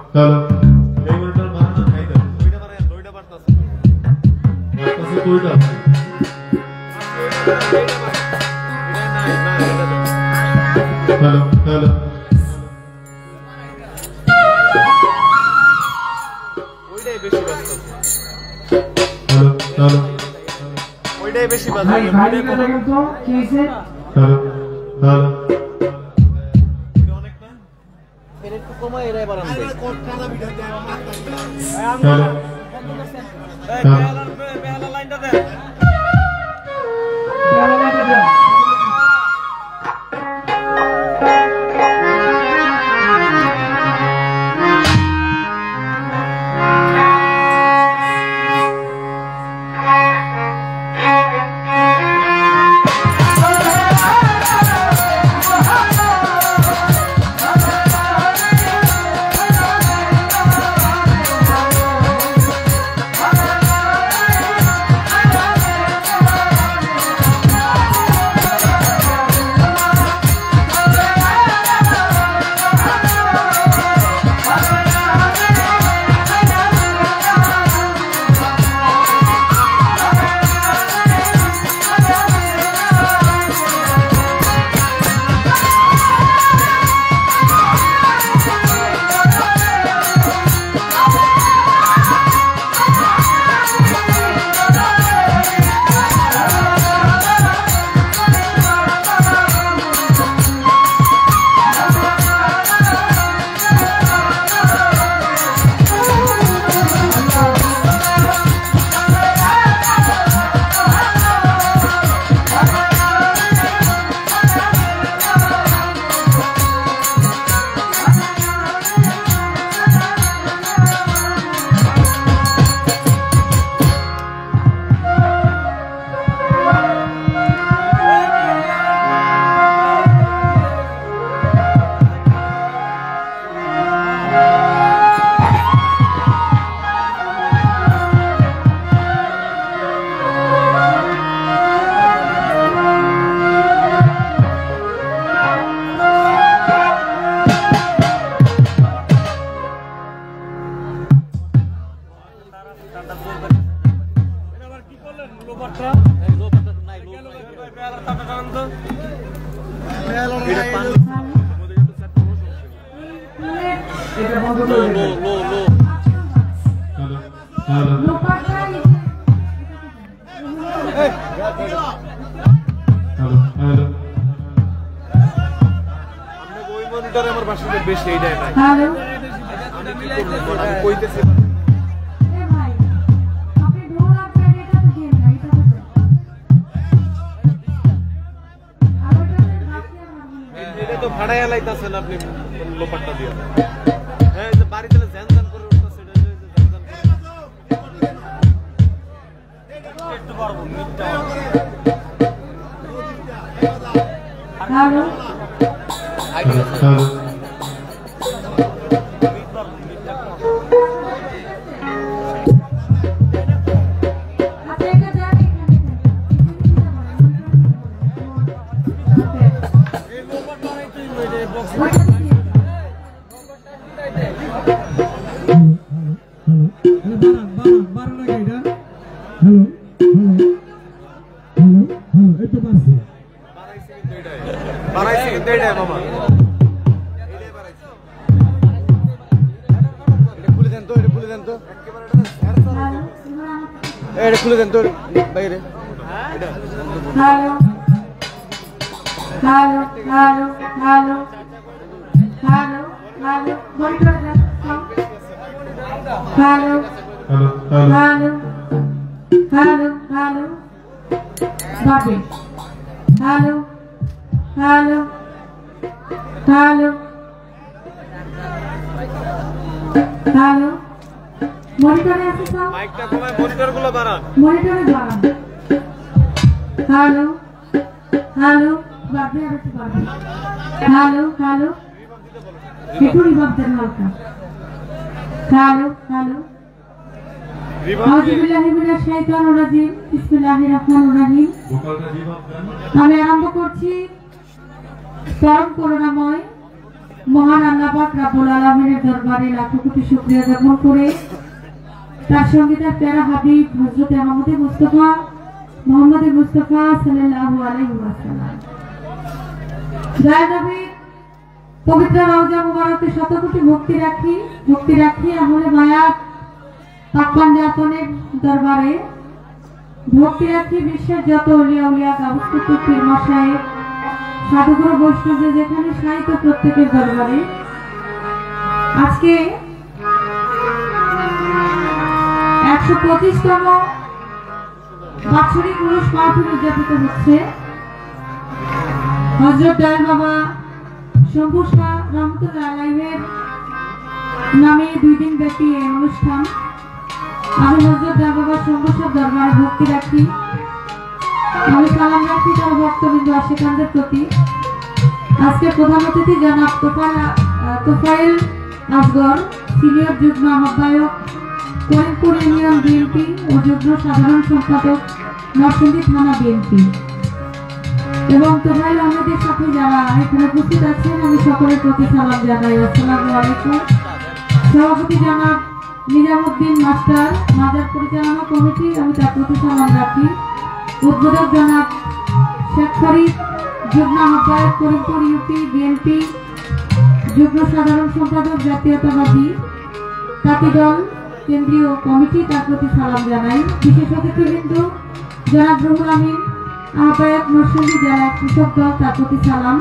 Hello এই monitor বানানো high দাও ওইটা বানায় ওইটা বাড়তাছে বাড়তাছে কোইটা হ্যালো ওইটাই বেশি বাজতাছে হ্যালো ওইটাই বেশি বাজে ভাই ভাই কথা বলতো কি হইছে হ্যালো অনেক না এর একটু কমাই এরাই বাড়ান দেয় কোটটা ভিডিও দেয় হ্যালো এই বেলা লাইনটা দে বেলা লাইনটা দে বেশি এইটাই নাই হ্যালো আমি কইতেছি এ ভাই আপনি ডোর আপনি এটা দিন না এটা তো এটা তো ভাড়ায় লাইতাছেন আপনি লোপাটটা দিয়া হ্যাঁ এই যে বাড়িতে জ্যানজান করে উঠতাছে এটা জ্যানজান একটু পারবো মিটটা হ্যালো হ্যালো খুলে দেন তো বাইরে hello hello hello hello hello hello monitor দেন hello hello hello hello Babi hello hello hello hello মনিটরে আছে স্যার মাইকটা কমায় মনিটরগুলো বাড়ান মনিটরে বাড়ান হ্যালো হ্যালো বাবি আর একটু বাড়ান হ্যালো হ্যালো একটু রিভার্ব দেন হালকা হ্যালো হ্যালো আউযুবিল্লাহি মিনাশ শাইতানির রাজিম। বিসমিল্লাহির রহমানির রহিম। আমি আরম্ভ করছি পরম করুণাময় মহান আল্লাহ পাক রব্বুল আলামিনের দরবারে লাখো কোটি শুকরিয়া জ্ঞাপন করে তার সঙ্গে তার প্যারা হাবিব হযরত মুহাম্মদ মুস্তাফা সাল্লাল্লাহু আলাইহি ওয়াসাল্লাম দয়ানবী পবিত্র রওজা মুবারকে শত কোটি ভক্তি রাখি আমলে মায়া পাকপান জাতনের দরবারে ভক্তি রাখি বিশ্বের যত আউলিয়া গাউস কুতুব পীর মাশায়েখ সাধুগুরু বৈষ্ণব যেখানে সাহিত্য প্রত্যেকের দরবারে আজকে 125তম বাৎসরিক উরুস মাহফিল উদযাপিত হচ্ছে। হযরত দয়াল বাবা শম্ভু শাহ রহমতুল্লাহ আলাইহির নামে 2 দিন ব্যাপী এই অনুষ্ঠান। আমি হযরত দয়াল বাবা শম্ভু শাহ দরবারে ভক্তি রাখি, আমি সালাম রাখি তার ভক্তবৃন্দ আশিকানদের প্রতি। আজকে প্রধান অতিথি জনাব তোফায়েল আসগর, সিনিয়র যুগ্ম আহ্বায়ক করিমপুর ইউনিয়ন বিএনপি ও যুগ্ম সাধারণ সম্পাদক নরসিংদী থানা বিএনপি, এবং তোফায়েল আহমেদের সাথে যারা এখানে উপস্থিত আছেন আমি সকলের প্রতি সালাম জানাই। আসসালামু আলাইকুম। সভাপতি জনাব নিজামুদ্দিন মাস্টার, মাজার পরিচালনা কমিটি, আমি তার প্রতি সালাম রাখি। উদ্বোধক জনাব শেখ ফরিদ, যুগ্ম আহ্বায়ক করিমপুর ইউপি বিএনপি, যুগ্ম সাধারণ সম্পাদক জাতীয়তাবাদী তাঁতি দল কেন্দ্রীয় কমিটি, তার প্রতি সালাম জানাই। বিশেষ অতিথিবৃন্দ জনাব রুহুল আমিন, আহ্বায়ক নরসিংদী জেলা কৃষক দল, তার প্রতি সালাম।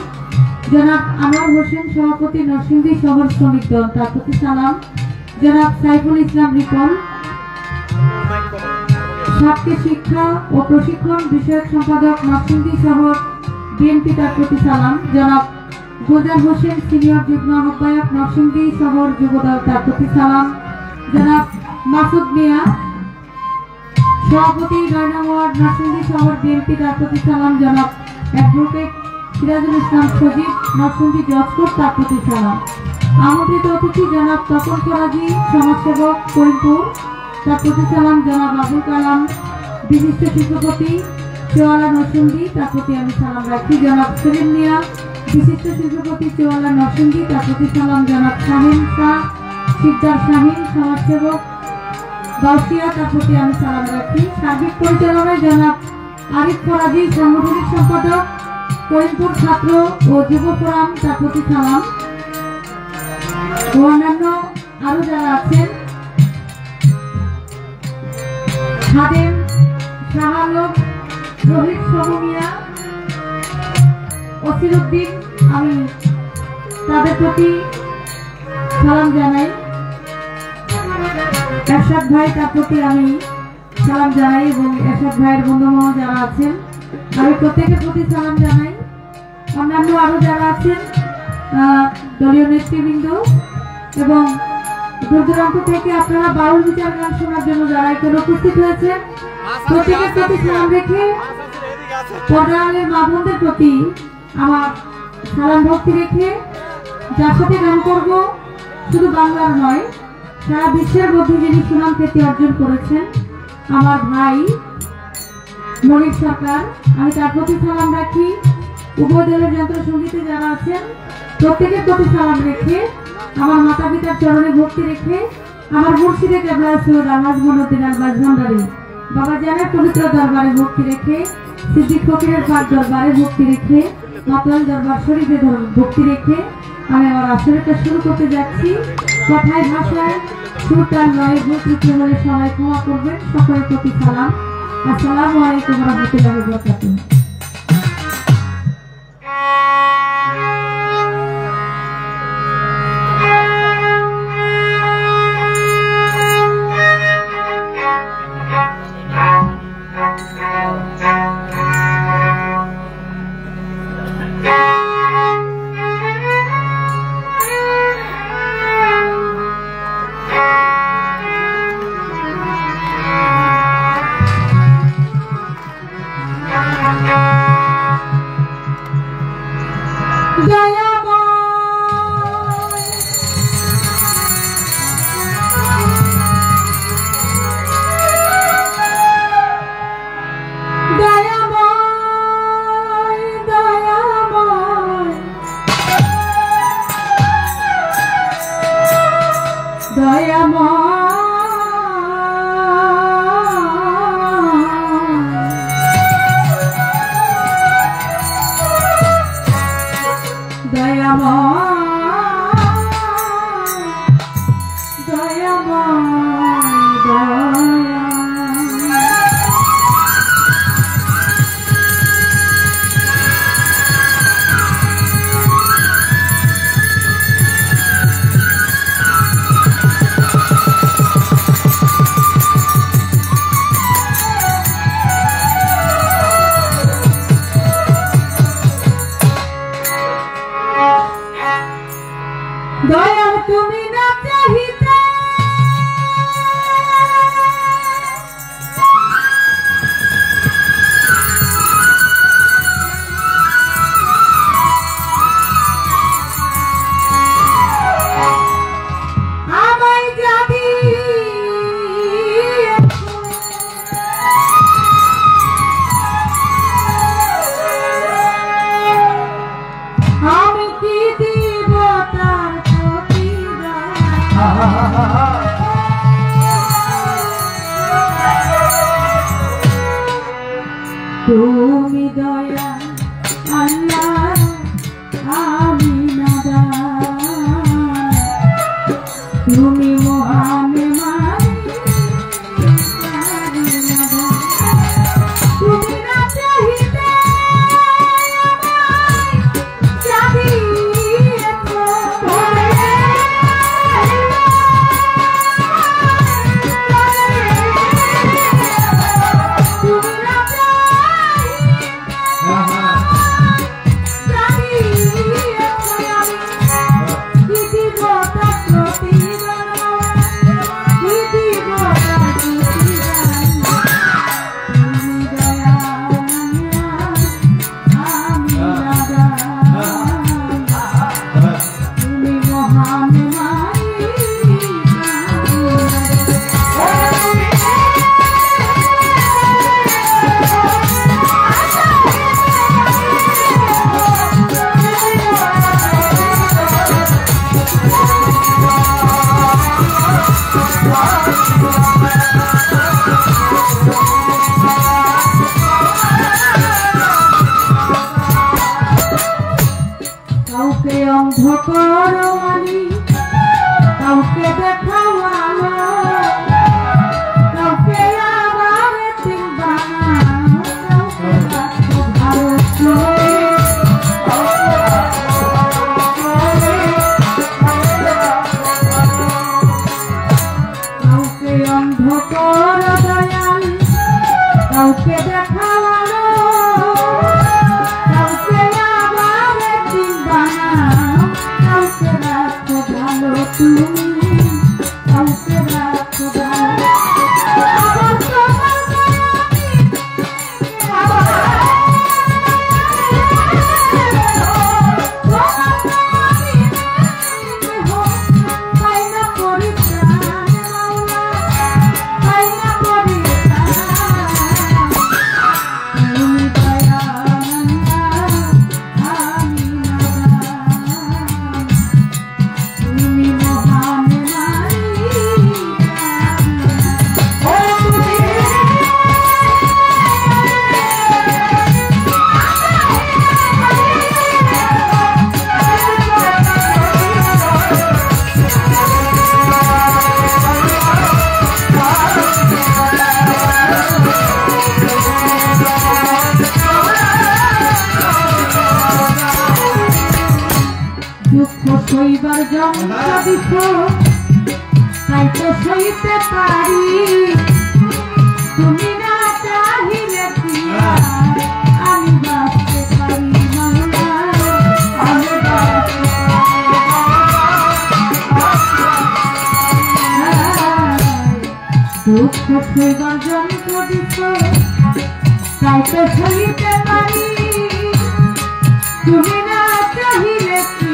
জনাব আনোয়ার হোসেন, সভাপতি নরসিংদী শহর শ্রমিক দল, তার প্রতি সালাম। জনাব সাইফুল ইসলাম রিপন, সাতকে শিক্ষা ও প্রশিক্ষণ বিষয়ক সম্পাদক নরসিংদী শহর বিএনপি, তার প্রতি সালাম। জনাব গুলজার হোসেন, সিনিয়র যুগ্ম আহ্বায়ক নরসিংদী শহর যুবদল, তার প্রতি সালাম। জনাব মাসুদ মিয়া, সভাপতি 9 নং ওয়ার্ড নরসিংদী শহর বিএনপি, তার প্রতি সালাম। জনাব অ্যাডভোকেট সিরাজুল ইসলাম সজীব, নরসিংদী জজকোর্ট, তার প্রতি সালাম। আমন্ত্রিত অতিথি জনাব তপন ফরাজি, সমাজসেবক করিমপুর, তার প্রতি সালাম। জনাব আবুল কালাম, বিশিষ্ট শিল্পপতি চৌয়ালা নরসিংদী, তার প্রতি আমি সালাম রাখি। জনাব সেলিম মিয়া, বিশিষ্ট শিল্পপতি চৌয়ালা নরসিংদী, তার প্রতি সালাম। জনাব শাহিন শাহ শিকদার শাহিন, সমাজসেবক গাউসিয়া, তার প্রতি আমি সালাম রাখি। সার্বিক পরিচালনায় জনাব আরিফ ফরাজি, সাংগঠনিক সম্পাদক করিমপুর ছাত্র ও যুব ফোরাম, তার প্রতি সালাম। ও অন্যান্য আরো যারা আছেন, খাদেম শাহ আলম, রোহিত সবুমিয়া, ওসিরুদ্দিন, আমি তাদের প্রতি সালাম জানাই। এরশাদ ভাই, তার প্রতি আমি সালাম জানাই, এবং এরশাদ ভাইয়ের বন্ধুবান্ধব যারা আছেন আমি প্রত্যেকের প্রতি সালাম জানাই। অন্যান্য আরো যারা আছেন দলীয় নেতৃবৃন্দ এবং দূর দূরান্ত থেকে আপনারা বাউল বিচার গান শোনার জন্য যারা এখানে উপস্থিত হয়েছেন প্রত্যেকের প্রতি সালাম রেখে পর্দারের মা বোনদের প্রতি আমার সালাম ভক্তি রেখে যার সাথে গান করব শুধু বাংলার নয় সারা বিশ্বের মধ্যে যিনি সুনাম খ্যাতি অর্জন করেছেন আমার ভাই মনির সরকার, আমি তার প্রতি সালাম রাখি। উভয় দলের যন্ত্র সঙ্গীতে যারা আছেন প্রত্যেকের প্রতি সালাম রেখে আমার মাতা পিতার চরণে ভক্তি রেখে আমার মুর্শিদে কেবলা সৈয়দ আলহাজ মঈনুদ্দিন আল বাজভান্ডারী বাবা জানের পবিত্র দরবারে ভক্তি রেখে, সিদ্দিক ফকিরের পাক দরবারে ভক্তি রেখে, মাতলাল দরবার শরীফে ভক্তি রেখে আমি আমার আসরটা শুরু করতে যাচ্ছি। কথায় ভাষায় সুরতাল নয় ভুল ত্রুটি হলে সবাই ক্ষমা করবেন। সকলের প্রতি সালাম। আসসালামু আলাইকুম ওয়া রাহমাতুল্লাহি ওয়া বারাকাতুহু। দয়াল তুমি না চাহিতে আমায় যাবি আমি কি দিব তার তুমি দয়া আল্লাহ আমি নাদান তুমি মহান তুমি না চাহিতে যাবি কাউকে অন্ধকার মানি কাউকে দেখাও আলো কাউকে আবার চিন্তানা কাউকে রাখো ভালো কাউকে অন্ধকার দয়াল কাউকে দেখাও আলো কাউকে আবার চিন্তানা কাউকে রাখো ভালো তুমি কাউকে রাখো ভালো আবার তোমার সইবার যন্ত্র দিছ তাই তো সইতে পারি তুমি না চাহিলে কি আমি বাঁচতে পারি মাওলা আমি বাঁচতে দুঃখ সইবার যন্ত্র দিছ তাই তো সইতে পারি তুমি না চাহিলে কি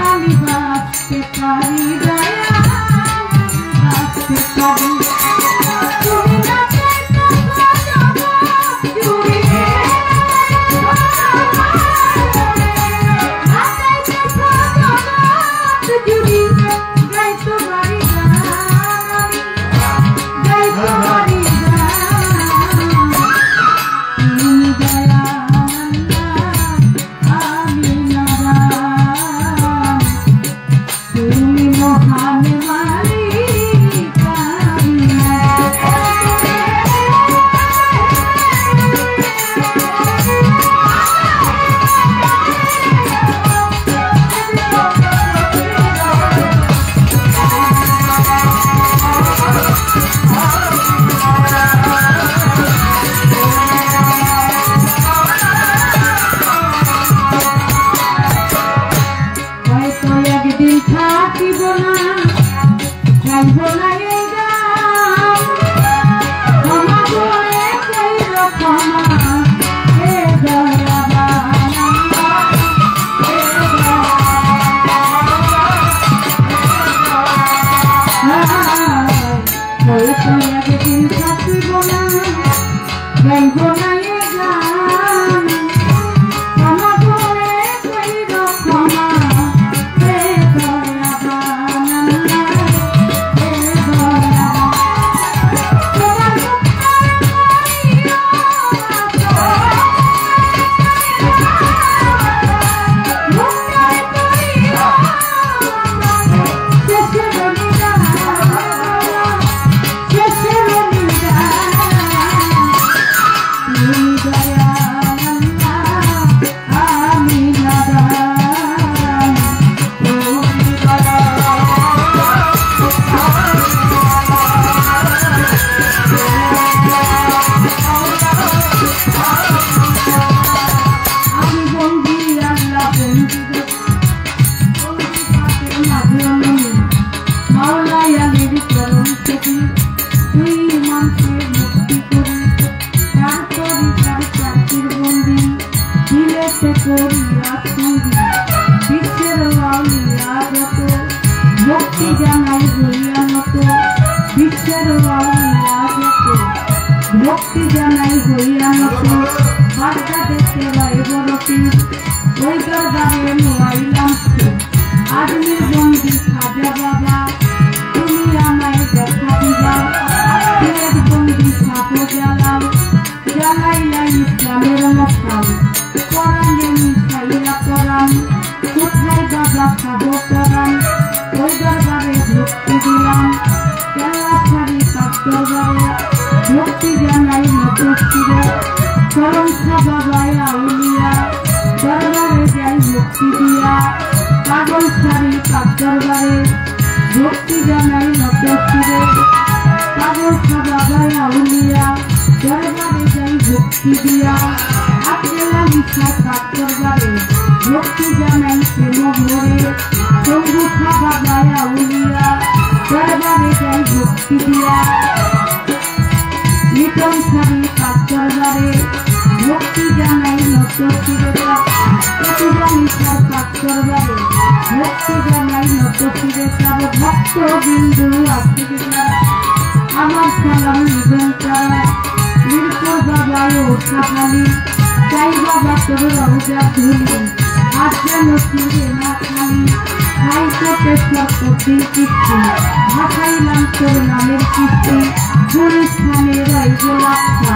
আমি বাঁচতে পারি দয়া বাঁচতে পারি তুমি না চাইতে জুড়ি না চাইতে জুড়ি গাইতে পারি গাইতে পারি তুমি দয়া ভক্তি জানাই হইয়া মতো বার্তা দেখতে ভাই বড়টি ওই দরবারে নোয়াইলাম আদমির বন্দি খাজা বাবা তুমি আমায় দেখা দিবা পীরের বন্দি সাপো জ্বালাও জ্বালাইলা ইসলামের মশাল কোরআনে মিশাইয়া কোরআন কোথায় বাবা সাহো কোরআন ওই দরবারে ভক্তি দিলাম কেলা ছাড়ি পাক দরবারে ভক্তি জানাই মতো ছিড়ে চরম বাবায় আউলিয়া দরবারে যাই ভক্তি দিয়া পাগল ছাড়ি পাক দরবারে ভক্তি জানাই মতো ছিড়ে পাগল বাবায় আউলিয়া দরবারে যাই ভক্তি দিয়া আকেলা মিশায় পাক দরবারে ভক্তি জানাই প্রেম ভরে শম্ভু বাবায় আউলিয়া দরবারে যাই ভক্তি দিয়া নিতম ছাড়ি পাক দরবারে ভক্তি জানাই মতো ছিড়ে প্রতিটা মিশার পাক দরবারে ভক্তি জানাই মতো ছিড়ে সব ভক্ত বিন্দু আসতে আমার সালাম নিবেন তারা মিরপুর বাবায় ওঠা খালি চাই বাবা তোর রওজা ধুলি আসলে নতুনে না খালি খাই করতে সব প্রতি কিস্তি ভাসাইলাম তোর নামের কিস্তি গুলিস্থানে রই গোলাপা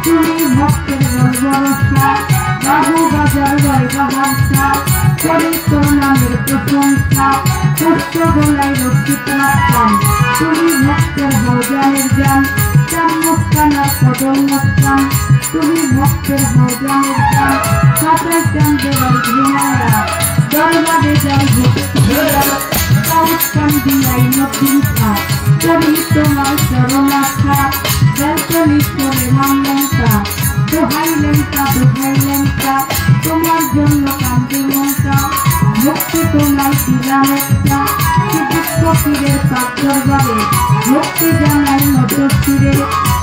তুমি ভক্তের বর্বরসা বাবু বাজার রয় বাহারসা করি তোর নামের প্রশংসা পুষ্ট গোলাই রক্ষিত রাখতাম তুমি ভক্তের ভজানের যান চান মুস্কানার কদম মুস্কান তুমি ভক্তের ভজানের যান সাঁতার চান দেওয়ার ঘুমায়া দরবারে যাই ভক্তি কাউস্কান দিয়াই নতুন খাট করি তোমার চরণাখা বেলকনি করে মামলেনটা দোহাইলেনটা দোহাইলেনটা তোমার জন্য কান্দে মনটা ভক্তি তোমায় দিলাম একটা ফকিরের পাক দরবারে ভক্তি জানাই মতো ছিড়ে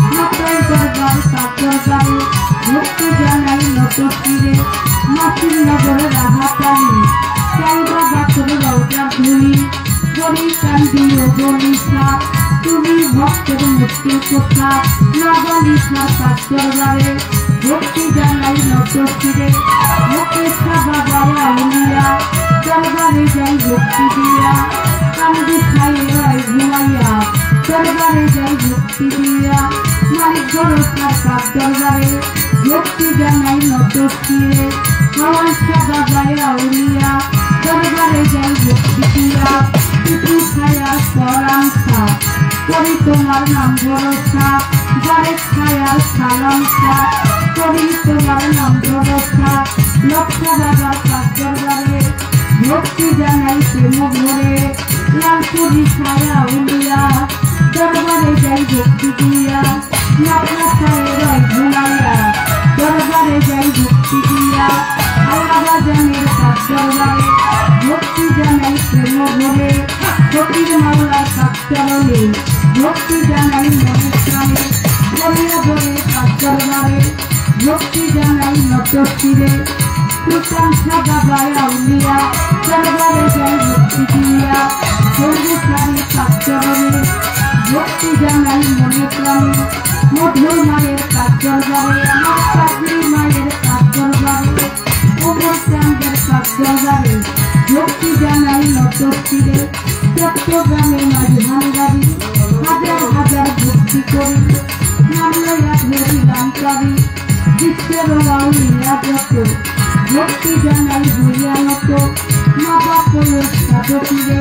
মাতাই দরবার পাক দরবারে ভক্তি জানাই মতো ছিড়ে মাসির নগরে রাহাতালি চাই বাবা তোর রওজা ধুলি করি কান্দি ও বলিসা তুমি ভক্তের মুক্তির কথা নাবালিশা পাক দরবারে ভক্তি জানাই মতো ছিড়ে ভক্তি বাবায় আউলিয়া দরবারে যাই ভক্তি দিয়া কান্দি খাইয়ে রাই ঘুমাইয়া দরবারে যাই ভক্তি দিয়া মালিক ভরসার পাক দরবারে ভক্তি জানাই মতো ছিড়ে নওয়াজা বাবায় আউলিয়া দরবারে যাই ভক্তি দিয়া কিছু ছায়া পরাংসা করি তোমার নাম ভরসা যারে ছায়া সালামসা করি তোমার নাম ভরসা লক্ষ বাবার পাক দরবারে ভক্তি জানাই প্রেম ভরে লালপুরি ছায়া উলিয়া দরবারে যাই ভক্তি দিয়া নাকলা ছায় রয় ঘুমাইয়া দরবারে যাই ভক্তি দিয়া আল্লাহ বাজানের পাক দরবারে ভক্তি জানাই প্রেম ভরে ফকির মাওলার পাক চরণে ভক্তি জানাই মনে প্রাণে বলিয়া বলে দরবারে ভক্তি জানাই নটশিরে সুলতান সাদা বায়া উলিয়া দরবারে যাই ভক্তি দিয়া সর্বসারি চরণে ভক্তি জানাই মনে প্রাণে মধুর মায়ের দরবারে আমার চাকরি মায়ের দরবারে ওমর চাঁদের দরবারে ভক্তি জানাই নটশিরে চট্টগ্রামে মাঝে ভান্ডারি হাজার হাজার ভক্তি করি নাম লইয়া ধরি দান করি বিশ্বের আউলিয়া যত ভক্তি জানাই হইয়া নত মা বাপের সাধকিরে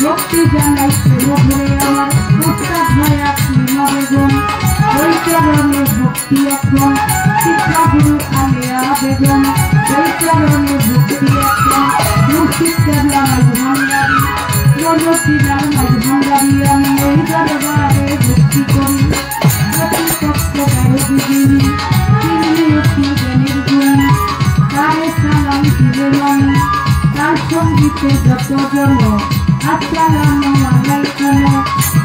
ভক্তি জানাই প্রেম ধরে আমার উস্তাদ ভাইয়া শ্রীমা বেগম ওই চরণে ভক্তি এখন শিক্ষা গুরু আলিয়া বেগম ওই চরণে ভক্তি এখন মুর্শিদ কেবলা মাঝ ভান্ডারি জনশ্রীরাম মাঝ ভান্ডারি আমি ওই দরবারে ভক্তি করি প্রতিপক্ষ গায়কগিরি তিনি অতি জ্ঞানের গুণ তারে সালাম দিলে আমি তার সঙ্গীতে যত জন আসসালামু আলাইকুম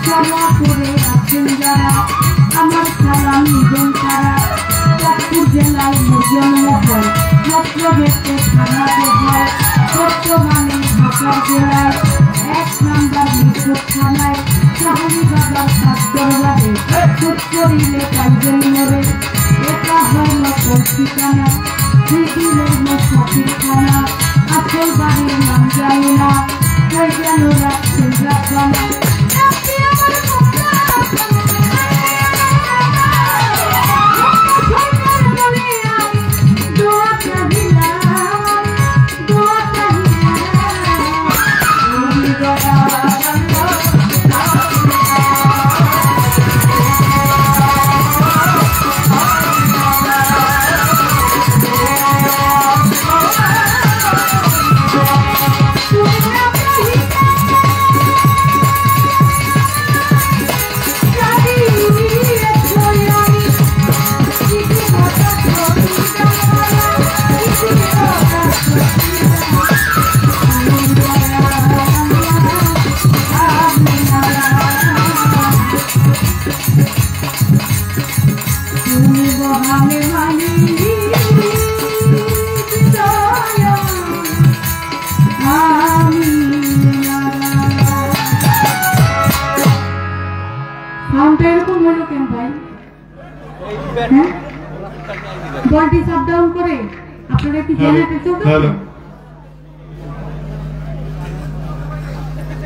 ক্ষমা করে আছেন যারা আমার সালাম নিবেন তারা চাঁদপুর জেলায় জন্ম হয় চট্টগ্রামে থানা হয় বর্তমানে ঢাকা জেলায় 1 নম্বর মিরপুর থানায় শাহরি বাবার দরবারে সুৎকরিলে কাইজেন মোড়ে এটা হল ঠিকানা দিদিলের মশাকির খানা আসল বাড়ির নাম জানি না কই যেন রাখছেন রাখবানা বলটি সাব ডাউন করে আপনারা কি জেনারেটর চলছে হ্যালো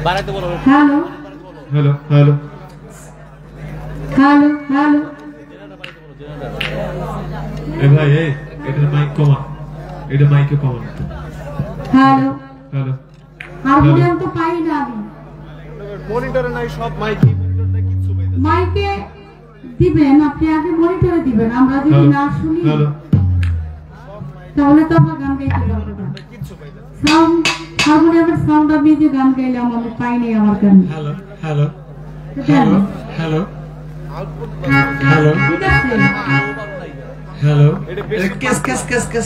বাড়াইতে বলো hello hello hello hello hello এ ভাই এই এটা মাইক কমা এটা মাইকে কমা হ্যালো হ্যালো হারমোনিয়াম তো পাই না আমি মনিটরে নাই সব মাইকে মনিটরে কিছু পাইতেছি মাইকে দিবেন আপনি আগে মনিটরে দিবেন আমরা যদি না শুনি তাহলে তো আমরা গান গাইতে পারবো না সাউন্ড হারমোনিয়ামের সাউন্ড আমি যে গান গাইলাম আমি পাইনি আমার গান hello hello hello hello hello hello case case case case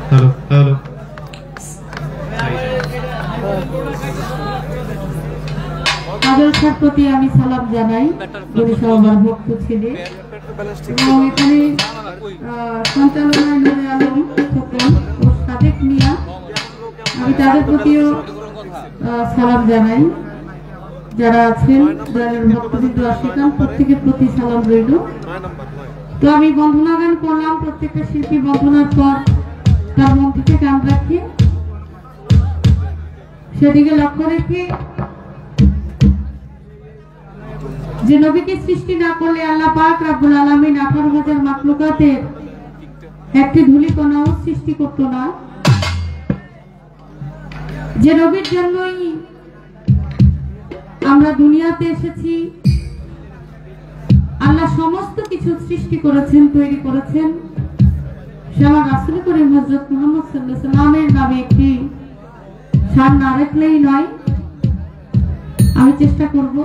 hello hello আদর্শের প্রতি আমি সালাম জানাই বরিশাল আমার ভক্ত ছেলে এবং এখানে সঞ্চালনায় নূরে আলম খোকন ও সাদেক মিয়া আমি তাদের প্রতিও সালাম জানাই যারা আছেন দয়ালের ভক্তবৃন্দ আশিকান প্রত্যেকের প্রতি সালাম রইল তো আমি বন্ধনা গান করলাম প্রত্যেকটা শিল্পী বন্ধনার পর তার মন থেকে গান রাখি সেদিকে লক্ষ্য রেখে যে নবীকে সৃষ্টি না করলে আল্লাহ পাক রব্বুল আলামিন 18,000 মাখলুকাতের একটি ধূলিকণাও সৃষ্টি করত না যে নবীর জন্যই আমরা দুনিয়াতে এসেছি আল্লাহ সমস্ত কিছু সৃষ্টি করেছেন তৈরি করেছেন সে আমার রাসূল করিম হযরত মুহাম্মদ সাল্লাল্লাহু আলাইহি ওয়াসাল্লামের নামে একটি শান না রাখলেই নয় আমি চেষ্টা করব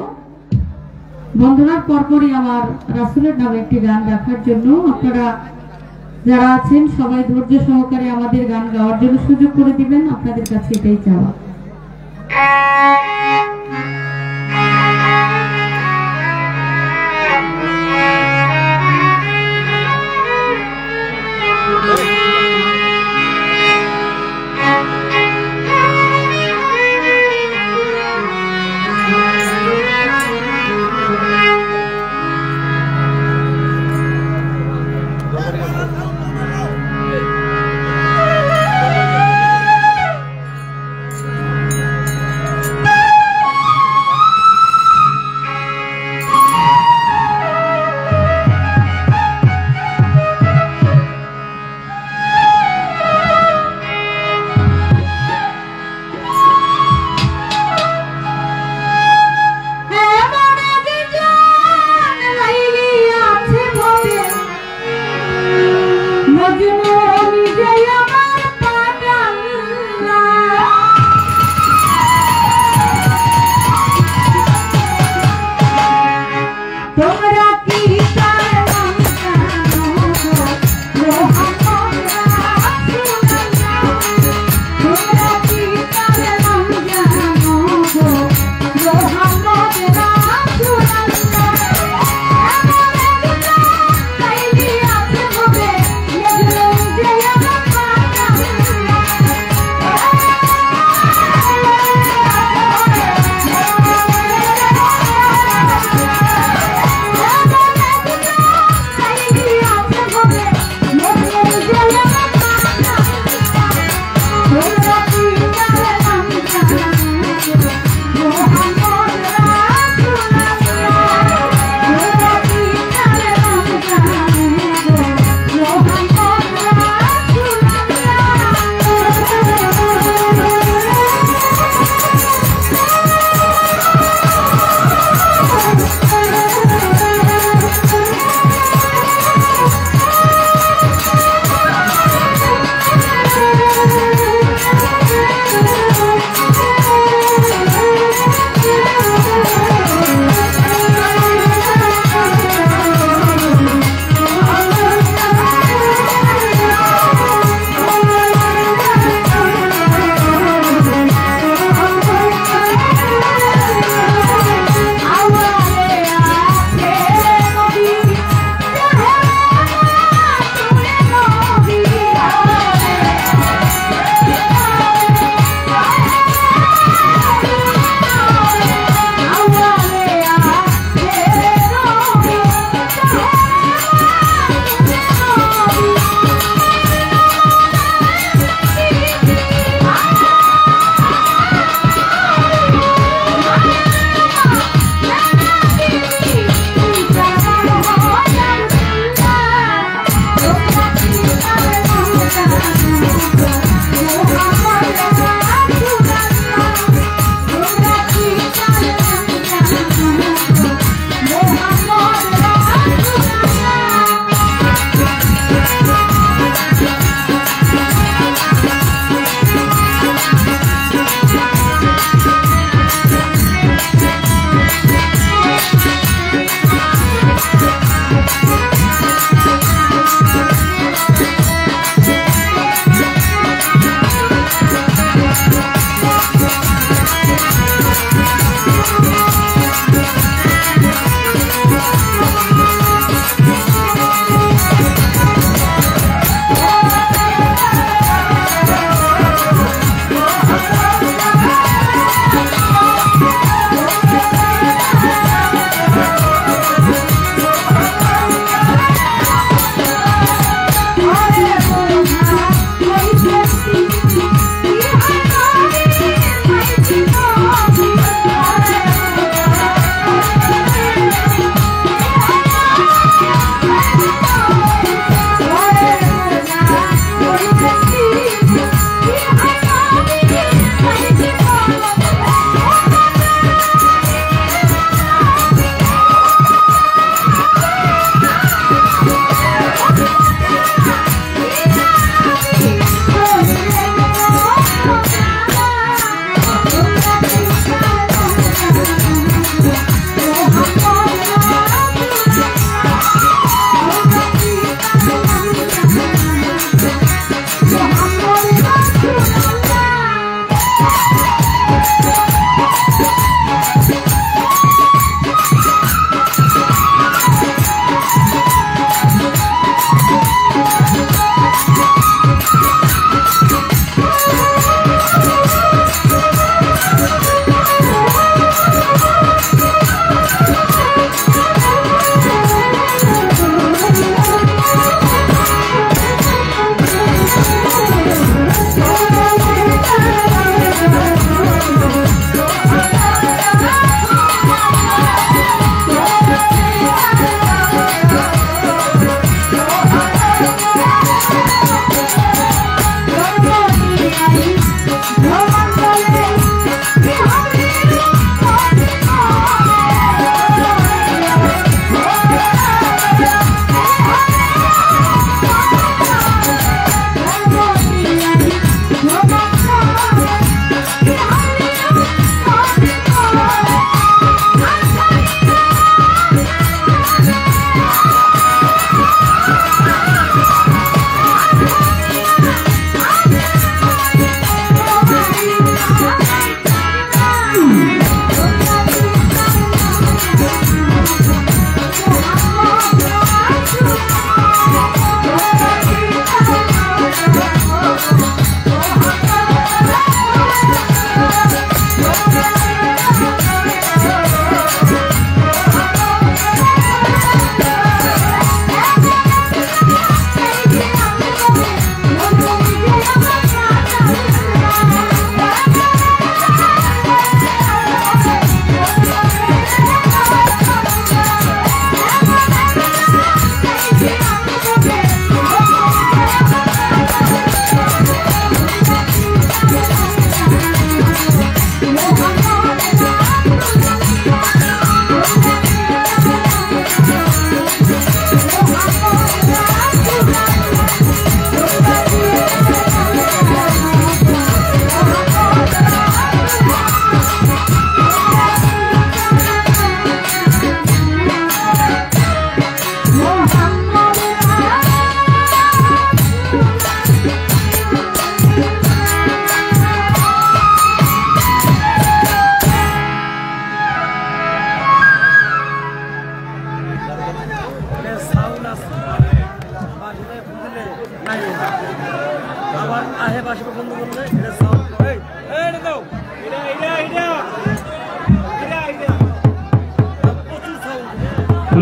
বন্ধনার পরপরই আমার রাসূলের নামে একটি গান রাখার জন্য আপনারা যারা আছেন সবাই ধৈর্য সহকারে আমাদের গান গাওয়ার জন্য সুযোগ করে দিবেন, আপনাদের কাছে এটাই চাওয়া।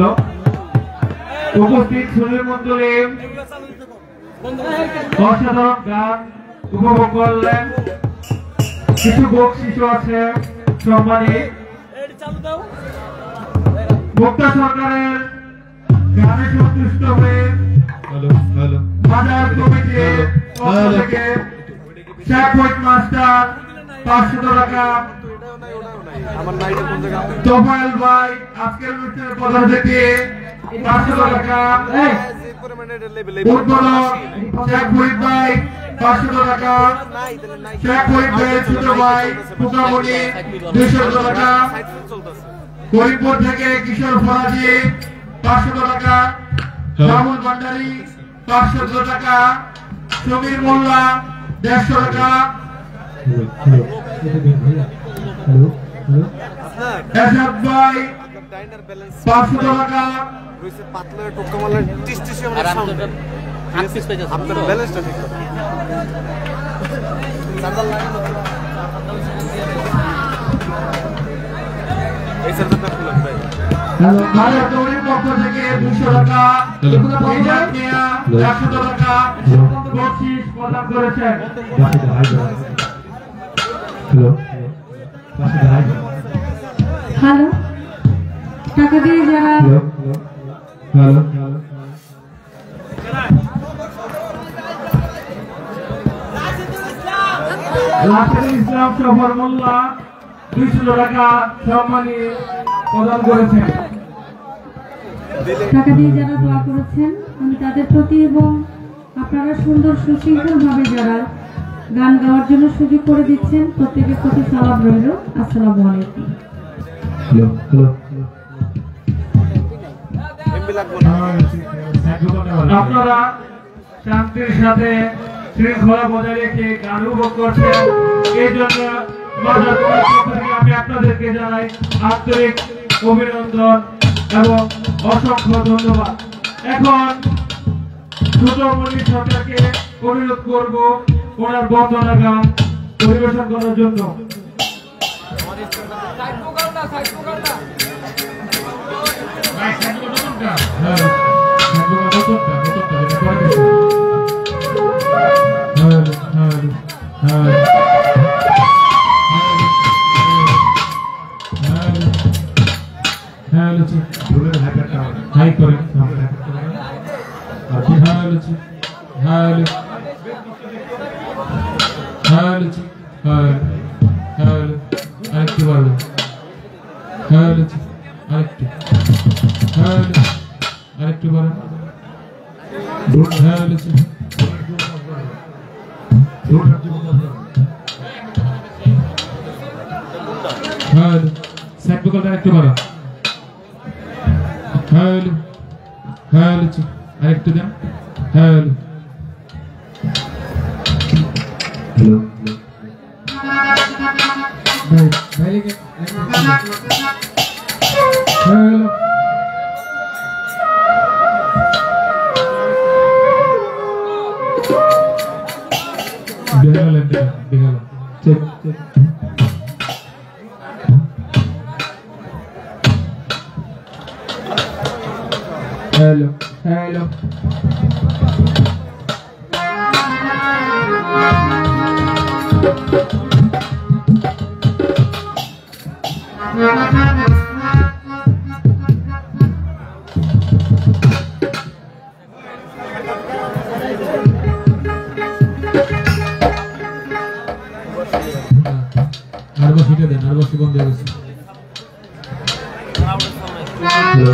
হ্যালো উপস্থিত সুনীল মন্ডলী অসাধারণ গান উপভোগ করলেন। কিছু বকশিশও আছে সম্মানী মুক্তা সরকারের গানে সন্তুষ্ট হয়ে বাজার কমিটির পক্ষ থেকে শেখ হোয়াইট মাস্টার 500 টাকা, তোফায়েল ভাই আজকের অনুষ্ঠানের প্রধান অতিথি 500 টাকা, শেখ হোয়াইট ভাই 500 টাকা, শেখ হোয়াইট ভাইয়ের ছোট ভাই টুকামণি 200 টাকা, করিমপুর থেকে কিশোর ফরাজি 500 টাকা, রাহুল ভান্ডারী 500 টাকা, সমীর মোল্লা 150 টাকা, এসব ভাই 500 টাকা, পক্ষ থেকে 200 টাকা, 100 টাকা বকশিশ প্রদান করেছেন। হ্যালো টাকা দিয়ে যারা ইসলাম সফর মোল্লা 200 টাকা সম্মানী প্রদান করেছেন। টাকা দিয়ে যারা দোয়া করেছেন আমি তাদের প্রতি এবং আপনারা সুন্দর সুশৃঙ্খল ভাবে যারা গান গাওয়ার জন্য সুযোগ করে দিচ্ছেন প্রত্যেকের প্রতি সালাম রইল। আসসালামু আলাইকুম। আপনারা শান্তির সাথে শৃঙ্খলা বজায় রেখে গান উপভোগ করছেন, এই জন্য আমি আপনাদেরকে জানাই আন্তরিক অভিনন্দন এবং অসংখ্য ধন্যবাদ। এখন ছোট মল্লিক সরকারকে অনুরোধ করব ওনার বন্দনা গান পরিবেশন করার জন্য। হাই করে আরেকটু বলো, আরেকটু বলো, আরেকটু বলো, আরেকটু দেন। Hello, hello. আর বসিটা দেন, আর বসি বন্ধ হয়ে গেছে। Hello.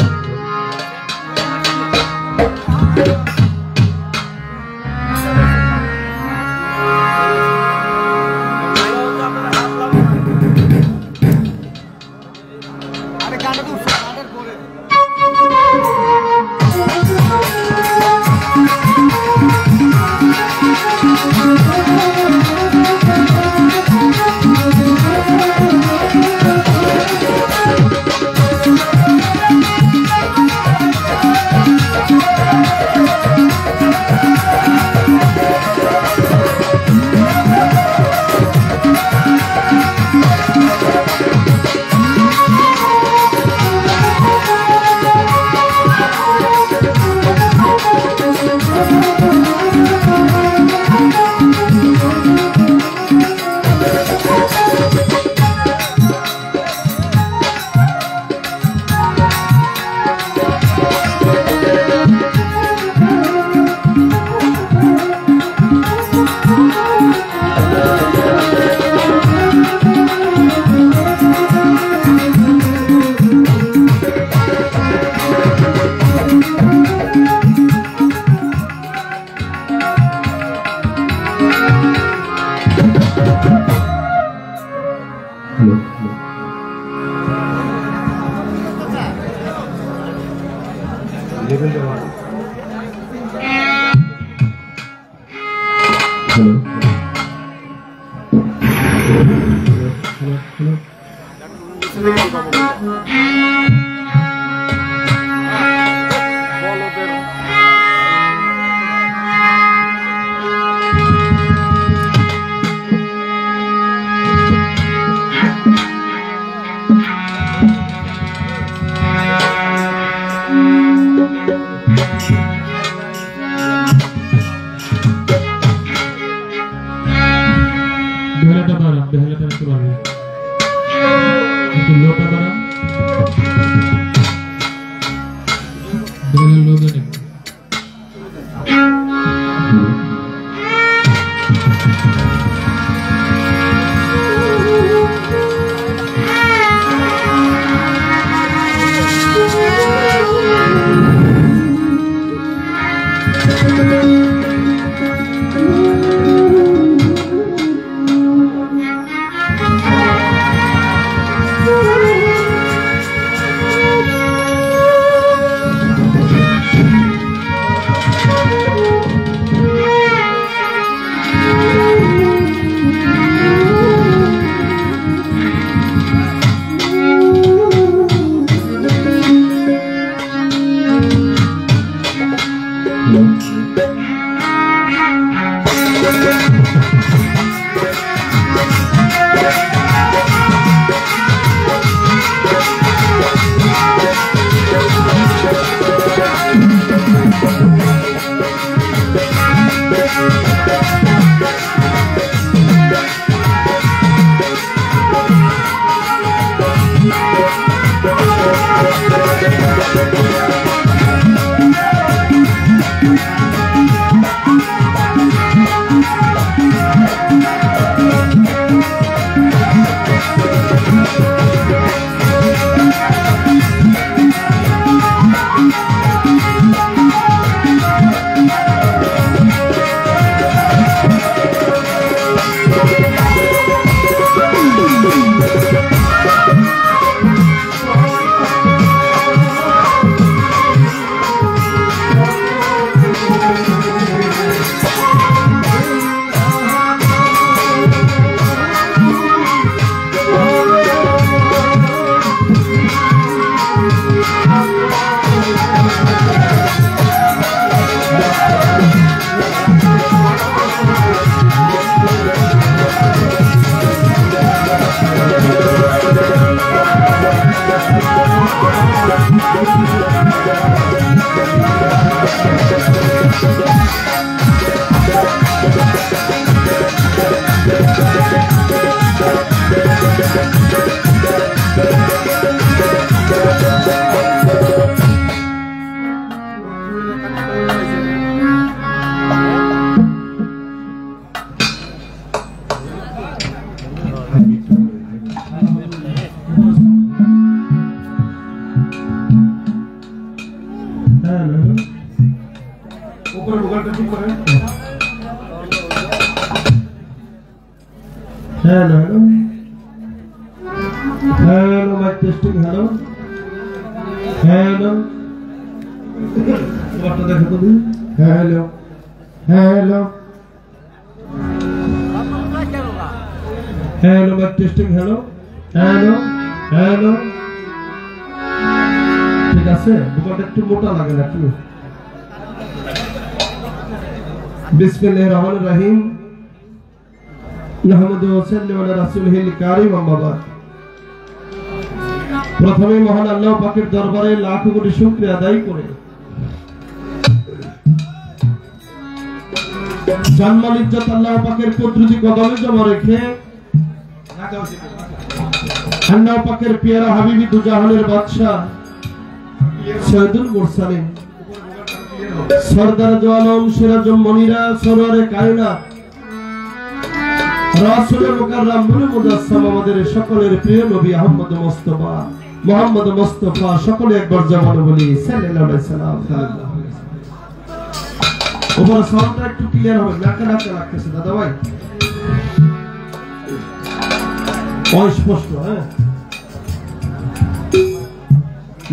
Hello mic testing hello hello what দেখো তুমি hello hello hello mic testing hello hello hello ঠিক আছে বুকটা একটু মোটা লাগে না একটু বিসমিল্লাহির রহমানির রহিম নাহমাদু ওয়া সাল্লাল্লাহু আলা রাসূলিল কারীম আম্মা বাদ প্রথমে মহান আল্লাহ পাকের দরবারে লাখ কোটি শুকরিয়া আদায় করে জানমাল ইজ্জত আল্লাহ পাকের কুদরতি কদমে জমা রেখে আল্লাহ পাকের পিয়ারা হাবিবি দুজাহানের বাদশা সৈয়দুল মুরসালিন সরদার জালাম সিরাজুল মুনিরা সরওয়ারে কায়নাত রাসূলের মুকাররম নূরে মুজাসসাম আমাদের সকলের প্রিয় নবী মুহাম্মদ মুস্তাফা সকলে একবার জবানে বলি সাল্লাল্লাহু আলাইহি সাল্লাম ওপর সাউন্ডটা একটু ক্লিয়ার হবে নাকা নাকা লাগতেছে দাদা ভাই অস্পষ্ট। হ্যাঁ,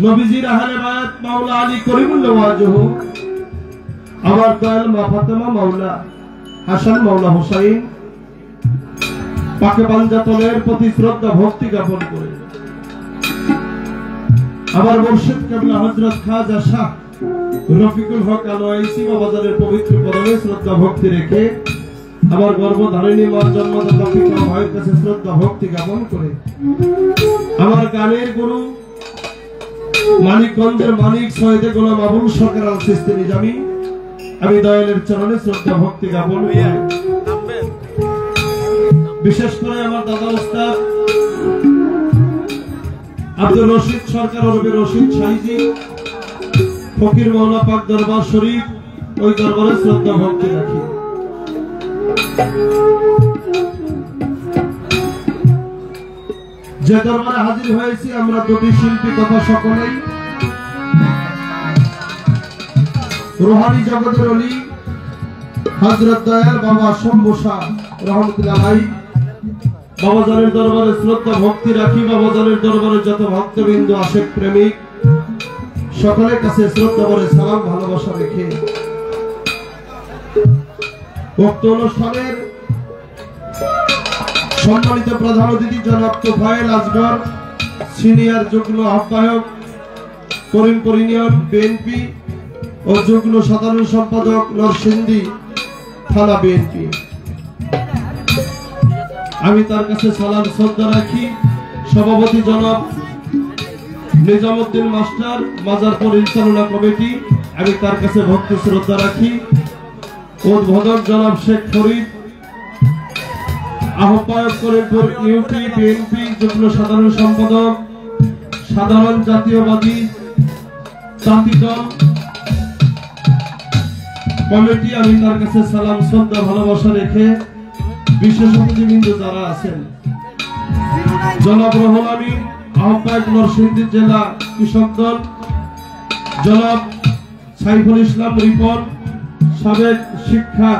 নবীজির আহলে বায়াত মাওলা আলী করিমুল্লাহ ওয়াজহু, আমার দয়াল মা ফাতেমা মাওলা হাসান মাওলা হুসাইন পাকে পাঞ্জাতনের প্রতি শ্রদ্ধা ভক্তি জ্ঞাপন করে আমার মুর্শিদ কেবলা হযরত খাজা শাহ রফিকুল হক আনোয়াইসি বাবাজানের পবিত্র পদমে শ্রদ্ধা ভক্তি রেখে আমার গর্ভধারিণী মার জন্মদাতা পিতা ভাইয়ের কাছে শ্রদ্ধা ভক্তি জ্ঞাপন করে আমার গানের গুরু মানিকগঞ্জের মানিক সৈয়দে গোলাম আবুল সরকার আল সিস্তি নিজামী, আমি দয়ালের চরণে শ্রদ্ধা ভক্তি জ্ঞাপন করি। বিশেষ করে আমার দাদা উস্তাদ আব্দুল রশিদ সরকার ওরফে রশিদ শাহী ফকির মাওলা পাক দরবার শরীফ, ওই দরবারে শ্রদ্ধা ভক্তি রাখি। যে দরবারে হাজির হয়েছি আমরা দুটি শিল্পী তথা সকলেই রুহানি জগতের অলি হযরত দয়াল বাবা শম্ভু শাহ রহমতুল্লাহ আলাইহি বাবাজানের দরবারে শ্রদ্ধা ভক্তি রাখি। বাবাজানের দরবারে যত ভক্তবৃন্দ আশেক প্রেমিক সকলের কাছে শ্রদ্ধা ভরে সালাম ভালোবাসা রেখে উক্ত অনুষ্ঠানের সম্মানিত প্রধান অতিথি জনাব তোফায়েল আজগর সিনিয়র যুগ্ম আহ্বায়ক করিমপুর ইউনিয়ন বিএনপি ও যুগ্ম সাধারণ সম্পাদক নরসিংদী থানা বিএনপি, আমি তার কাছে সালাম শ্রদ্ধা রাখি। সভাপতি জনাব নিজামউদ্দিন মাস্টার মাজার পরিচালনা কমিটি, আমি তার কাছে ভক্তি শ্রদ্ধা রাখি। উদ্বোধক জনাব শেখ ফরিদ আহ্বায়ক করিমপুর ইউপি বিএনপি যুগ্ম সাধারণ সম্পাদক সাধারণ জাতীয়বাদী জাতিদল কমিটি, আমি তার কাছে সালাম শ্রদ্ধা ভালোবাসা রেখে বিশেষ অতিথিবৃন্দ যারা আছেন জনাব রুহুল আমিন আহ্বায়ক নরসিংদী জেলা কৃষক দল, জনাব সাইফুল ইসলাম রিপন সাবেক শিক্ষা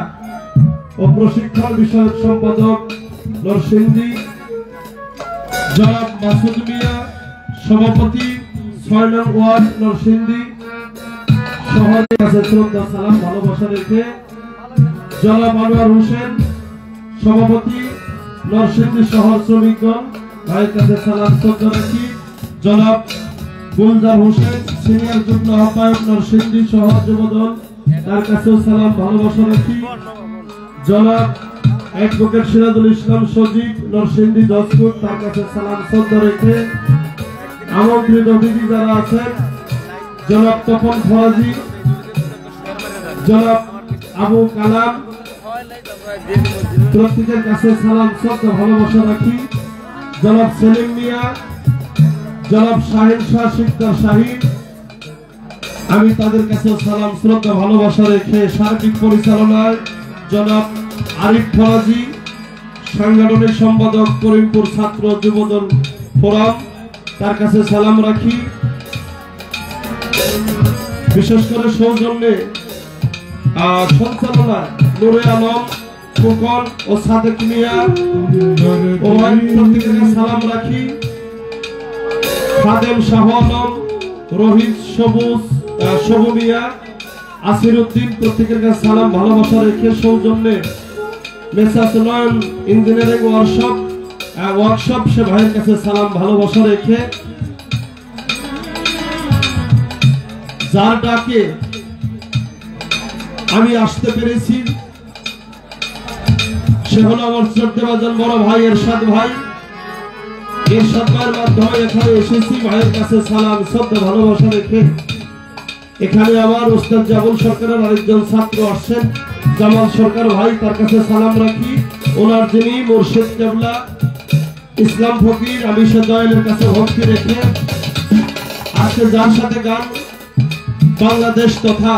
ও প্রশিক্ষণ বিষয়ক সম্পাদক নরসিংদী, জনাব মাসুদ মিয়া সভাপতি ৬ নং ওয়ার্ড নরসিংদী শহরের কাছে শ্রদ্ধা সালাম ভালোবাসা রেখে জনাব আনোয়ার হোসেন সভাপতি নরসিংদী শহর শ্রমিকগণ ভাইয়ের কাছে সালাম শ্রদ্ধা রাখি। জনাব গুলজার হোসেন সিনিয়র যুগ্ম আহ্বায়ক নরসিংদী শহর যুবদল, তার কাছেও সালাম ভালোবাসা রাখি। জনাব অ্যাডভোকেট সিরাজুল ইসলাম সজীব নরসিংদী জজপুর, তার কাছে সালাম শ্রদ্ধা রেখে আমন্ত্রিত অতিথি যারা আছেন জনাব তপন ফরাজি, জনাব আবু কালাম, প্রত্যেকের কাছে সালাম শ্রদ্ধা ভালোবাসা রাখি। জনাব সেলিম মিয়া, জনাব শাহিন শাহ সিকদার শাহিন, আমি তাদের কাছে সালাম শ্রদ্ধা ভালোবাসা রেখে সার্বিক পরিচালনায় জনাব আরিফ ফরাজি সাংগঠনিক সম্পাদক করিমপুর ছাত্র যুবদল ফোরাম, তার কাছে সালাম রাখি। বিশেষ করে সৌজন্যে সঞ্চালনা নুরে আলম ফুকন ও সাদেক মিয়া প্রত্যেকের সালাম রাখি। খাদেম শাহ আলম, রোহিত সবুজ সবু মিয়া, আসির উদ্দিন, প্রত্যেকের কাছে সালাম ভালোবাসা রেখে সৌজন্যে মেসার্স নয়ন ইঞ্জিনিয়ারিং ওয়ার্কশপ সে ভাইয়ের কাছে সালাম ভালোবাসা রেখে যার ডাকে আমি আসতে পেরেছি সে হলো আমার শ্রদ্ধেভাজন বড় ভাই এরশাদ ভাই। এরশাদ ভাইয়ের মাধ্যমে এখানে এসেছি, ভাইয়ের কাছে সালাম শ্রদ্ধা ভালোবাসা রেখে এখানে আমার ওস্তাদ জামাল সরকারের আরেকজন ছাত্র আসছেন জামাল সরকার ভাই, তার কাছে সালাম রাখি। ওনার যিনি মুর্শিদ কেবলা ইসলাম ফকির, আমি সে দয়ালের কাছে ভক্তি রেখে আজকে যার সাথে গান বাংলাদেশ তথা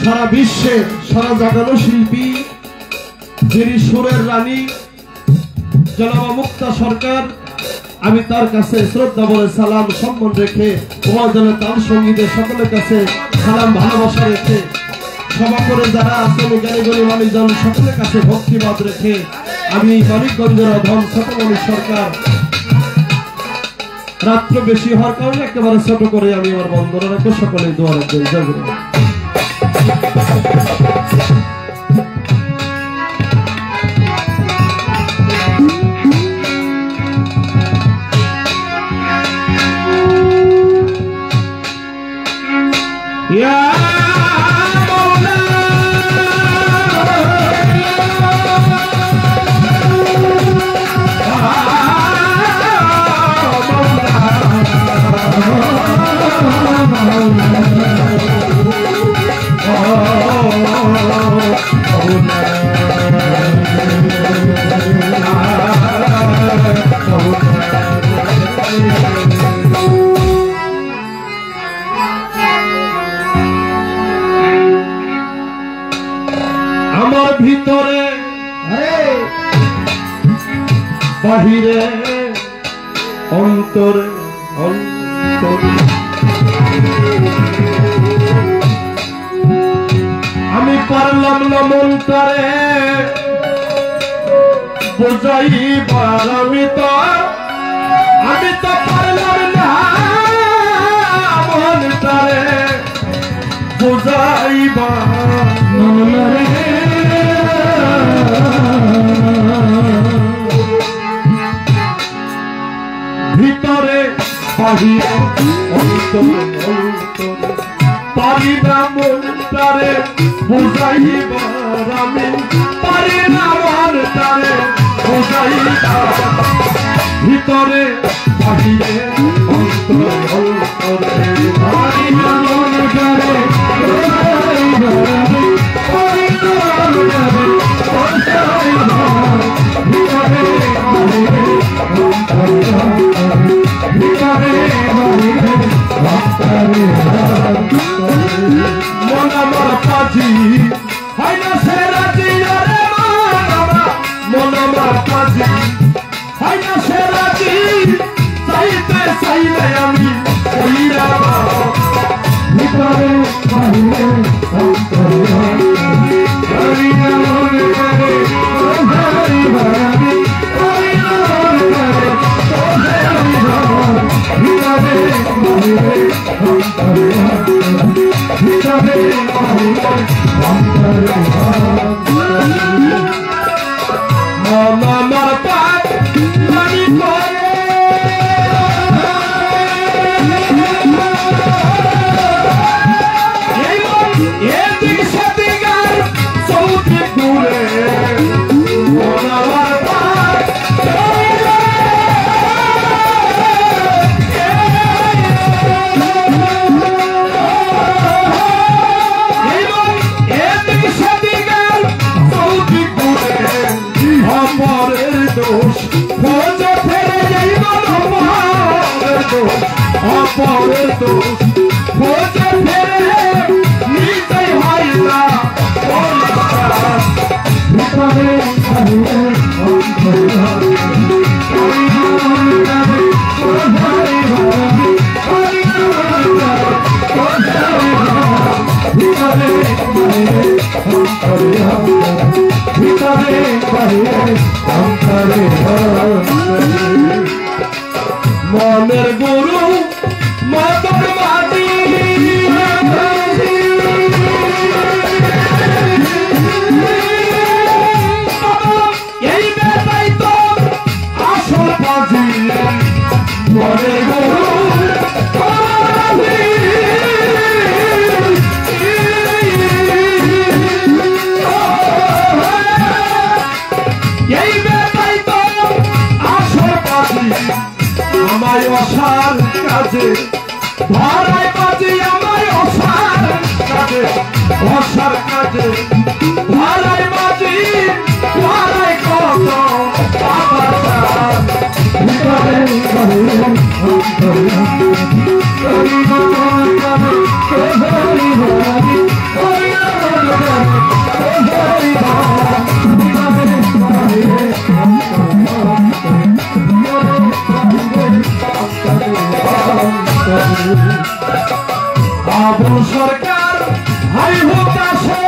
সারা বিশ্বে সারা জাগানো শিল্পী যিনি সুরের রানী জনাবা মুক্তা সরকার, আমি তার কাছে শ্রদ্ধা বলে সালাম সম্মান রেখে ওয়াজনে তাল সঙ্গীদের সকলের কাছে সালাম ভালোবাসা রেখে সভা করে যারা আছেন জ্ঞানী গণী মানুষজন সকলের কাছে ভক্তিবাদ রেখে আমি মানিকগঞ্জের অধম ছোটমণি সরকার রাত্র বেশি হওয়ার কারণে একেবারে ছোট করে আমি আমার বন্দনা রাখবো। সকলে দোয়া রাখবেন। জয় গুরু। আমার ভিতরে বাহিরে অন্তরে অন্তরে আমি পারলাম না মনটারে বুঝাইবার। আমি তো পারলাম না মনটারে বুঝাইবার। ভিতরে বাহিরে অন্তরে অন্তরে পারি না মনটারে বুঝাইবার। আমি পারি না মনটারে বুঝাইবার। ভিতরে বাহিরে অন্তরে অন্তরে পারি না মনটারে বুঝাইবার। পারি না মনটারে বুঝাইবার। ভিতরে বাহিরে মন আমার পাজি হয় না সে রাজি। মন আমার পাজি হয় না সে রাজি। চাইতে চাইলে আমি ভিতরে বাহিরে আমার পাঠ জানি করে এদিক সেদিক আর চৌদিক ঘুরে। আমার পাঠ এদিক সেদিক আর চৌদিক ঘুরে। অপরের দোষ খোঁজে ফেরে যাইবার। অপরের দোষ অপরের দোষ খোঁজে ফেরে নিজেই হয় না। ভিতরে বাহিরে অন্তরে ভিতরে বাহিরে অন্তরে মনের গুরু মদন মাটি। এই বেটাই তো আসল বাজি। মনের গুরু এই বেটাই তো আসল বাজি। আমায় অসার কাজে ধরাই বাজি। আমায় অসার কাজে অসার কাজে ধরাই বাজি। ধরাই কত ভিতরে বাহিরে অন্তরে আবু সরকার হাই হতাশে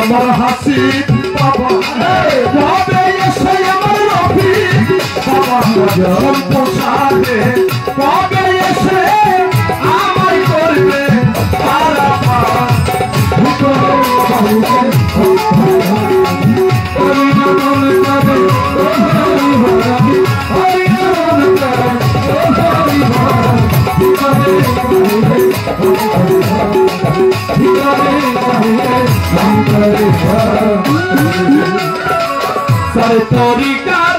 আমার হাসি বাবা কবে এসে আমার রফিক বাবা গজব পোষাবে কবে এসে আমায় করবে পারাপার सारे तरीकार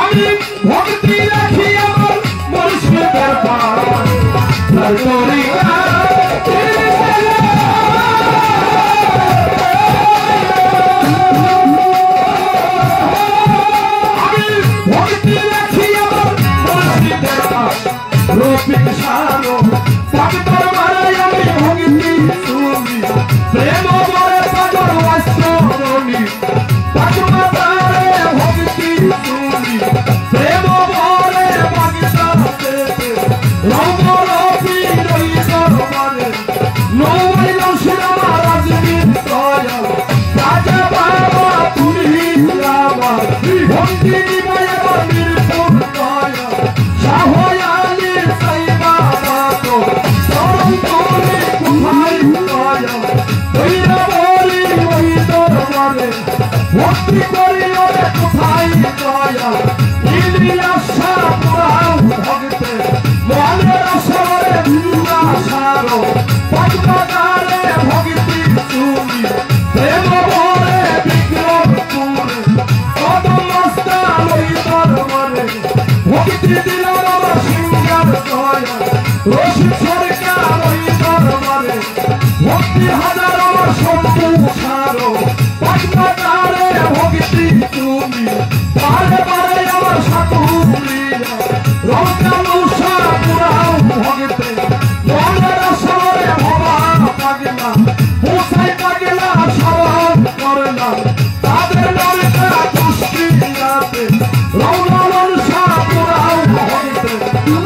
আমি ভক্তি রাখি আমার মুর্শিদের পার সারে তরিকার আমি ভক্তি রাখি আমার মুর্শিদের পার রফিক সারো পাগল মারাই আমি ভক্তি তুমি প্রেম বলে পাগল ওয়াসনি পাগল মারাই ভক্তি তুমি প্রেম বলে পাগিতাতে রঙ রবি রইসর মানে নই নশিরা রাজনীত দয়া রাজা বাবা তুমি আমার ভক্তি নিবায় মিরপুর দয়া শাহয়ালি সাইবা বাতো সরম তোরে কুমাই দয়া ওইরা বলি ওই দরবারে ভক্তি করি ওরে কোথায় দয়া ইলিয়াস পুরাও ভক্তে মনের আসরে দুরা সারো পদ্মদারে ভক্তি তুমি প্রেম বলে বিক্রম পুরে কদম মস্তা ওই দরবারে ভক্তি দিল আমার সিংহার দয়া রশিদ সরকার ওই দরবারে ভক্তি হাজার আমার শম্ভু সারো পদ্মদারে ভক্তি তুমি বারে বারে আমার সাকুরিয়া রঙ্গানুষা পুরাও ভক্তে মনের আসরে ভবা পাগলা হোসাই পাগলা সবাব করলা তাদের নামটা দুষ্টিয়াতে রঙ্গানুষা পুরাও ভক্তে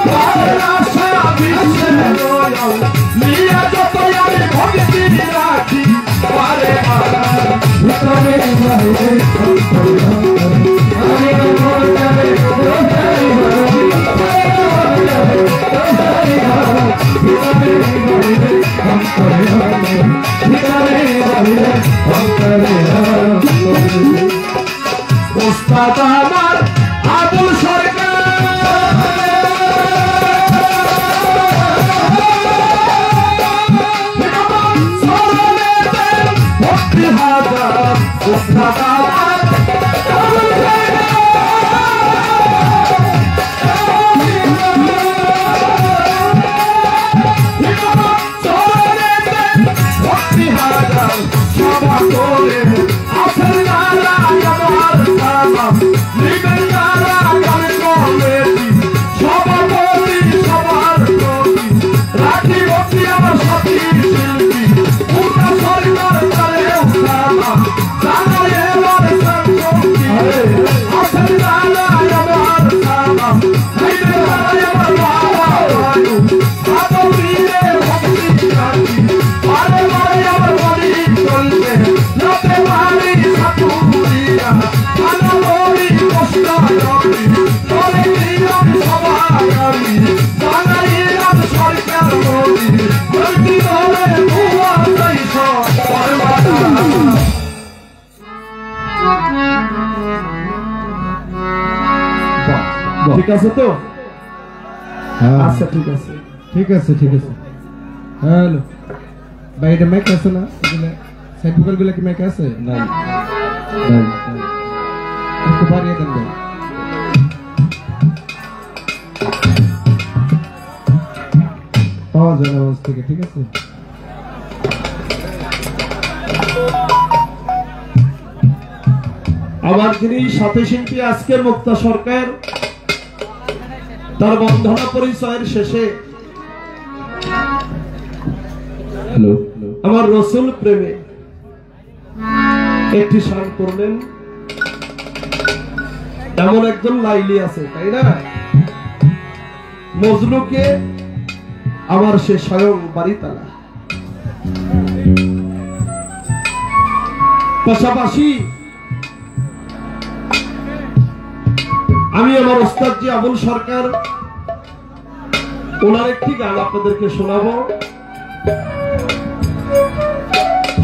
তাদের আশা বিশ্বে রয়াল লিয়া যত আমি ভক্তি রাখি পারে ভিতরে ওস্তাদ আমার আবুল সরকার ভক্তি হাজার ওস্তাদ আমার ভক্তি হাজার সভা করে আসল নারায়ণ আমার সালাম লিবেন নারায়ণ কমেটি সভাপতি সবার প্রতি রাখি ভক্তি আমার সাথী শিল্পী পূর্ণা সরকার তারেও সালাম জানাই এবার সংসঙ্গী আসল নারায়ণ আমার সালাম লিবেন নারায়ণ বাবা বায়ু আদৌ দিয়ে ভক্তি রাখি বারে বারে আমার বলি চলবে রাতে বাড়ি সাকুরিয়া আনা বলি কষ্ট রবি চলে নিয়ম সবাই আমি জানাইলাম সরকার বলি বলতি ধরে ভুয়া যাইছ পরমাতা ঠিক আছে তো আচ্ছা ঠিক আছে ঠিক আছে ঠিক আছে হ্যালো ভাই এটা মাইক আছে না এগুলা সাইড ভোকাল গুলা কি মাইক আছে নাই নাই একটু বাড়িয়ে দেন ভাই পাওয়া যায় না আওয়াজ থেকে ঠিক আছে আমার যিনি সাথী শিল্পী আজকের মুক্তা সরকার তার বন্ধনা পরিচয়ের শেষে হ্যালো আমার রসুল প্রেমে একটি শান করলেন। এমন একজন লাইলি আছে তাই না, মজনুকে আমার সে স্বয়ং বাড়িতালা। পাশাপাশি আমি আমার ওস্তাদজি আবুল সরকার ওনার একটি গান আপনাদেরকে শোনাবো।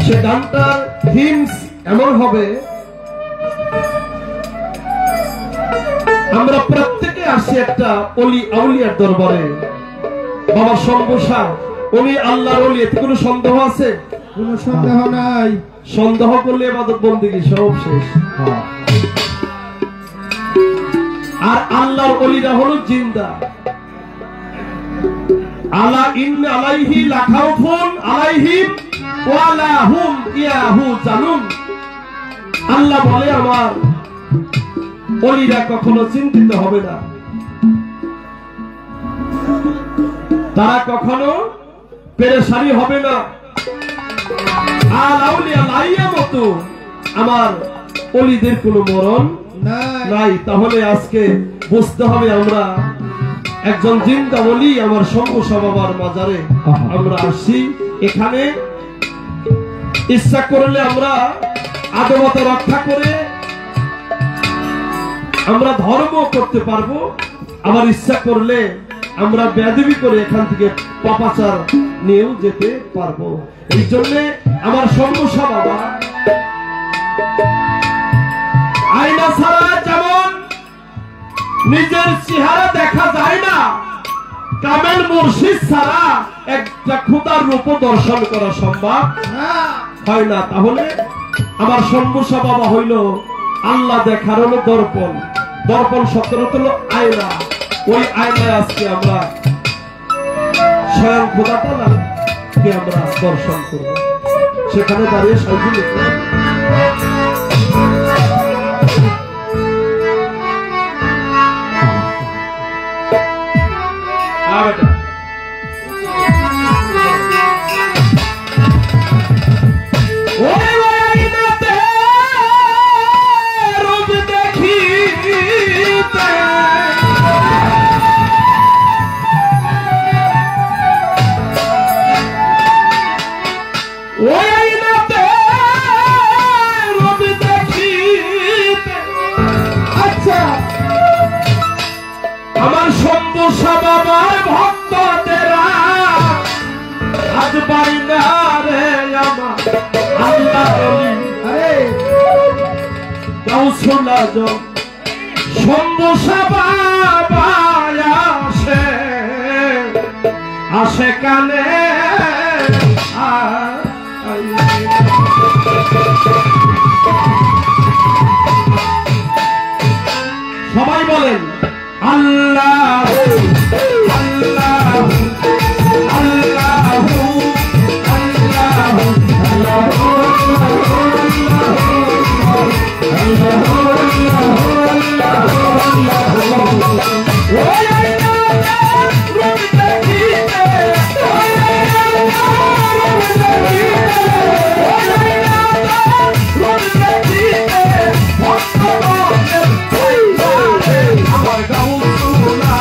সে গানটার থিমস এমন হবে, আমরা প্রত্যেকে আসি একটা অলি আউলিয়ার দরবারে। বাবা শম্ভুষা উনি আল্লাহর ওলি, এতে কোনো সন্দেহ আছে? কোনো সন্দেহ নাই। সন্দেহ করলে ইবাদত বন্দেগী সব শেষ। আর আল্লাহর ওলিরা হলো জিন্দা। আলা ইন্না আলাইহি লাখাউফুন আলাইহিম ওয়া লা হুম ইয়াহু জানুন। আল্লাহ বলে আমার ওলিরা কখনো চিন্তিত হবে না, তারা কখনো পেরেশানি হবে না। আর আউলিয়া লাইয়া মতো আমার ওলিদের কোনো মরণ নাই। তাহলে আজকে বুঝতে হবে আমরা একজন জিন্দা ওলি আমার শম্ভুষা বাবার মাজারে আমরা আসছি। এখানে ইচ্ছা করলে আমরা আদবতা রক্ষা করে আমরা ধর্ম করতে পারবো, আবার ইচ্ছা করলে আমরা বেয়াদবি করে এখান থেকে পাপাচার নিয়েও যেতে পারবো। এই জন্য আমার শম্ভুষা বাবা আয়না ছাড়া যেমন নিজের চেহারা দেখা যায় না, কামেল মুর্শিদ ছাড়া একটা খোদার রূপ দর্শন করা সম্ভব হয় না। তাহলে আমার শম্ভুষা বাবা হইল আল্লাহ দেখার হলো দর্পণ। দর্পণ শব্দটা হলো আয়না। ওই আয়নায় আজকে আমরা স্বয়ং খোদা তাআলাকে আমরা দর্শন করব। সেখানে দাঁড়িয়ে সবগুলো আমার শম্ভুষা বাবার ভক্তদেরা আজ পাই না রে আমার আল্লাহ গাউসুল আজম শম্ভুষা বাবা আসে কানে সবাই বলেন আল্লাহ আল্লাহ আল্লাহ আমার গাউসুলা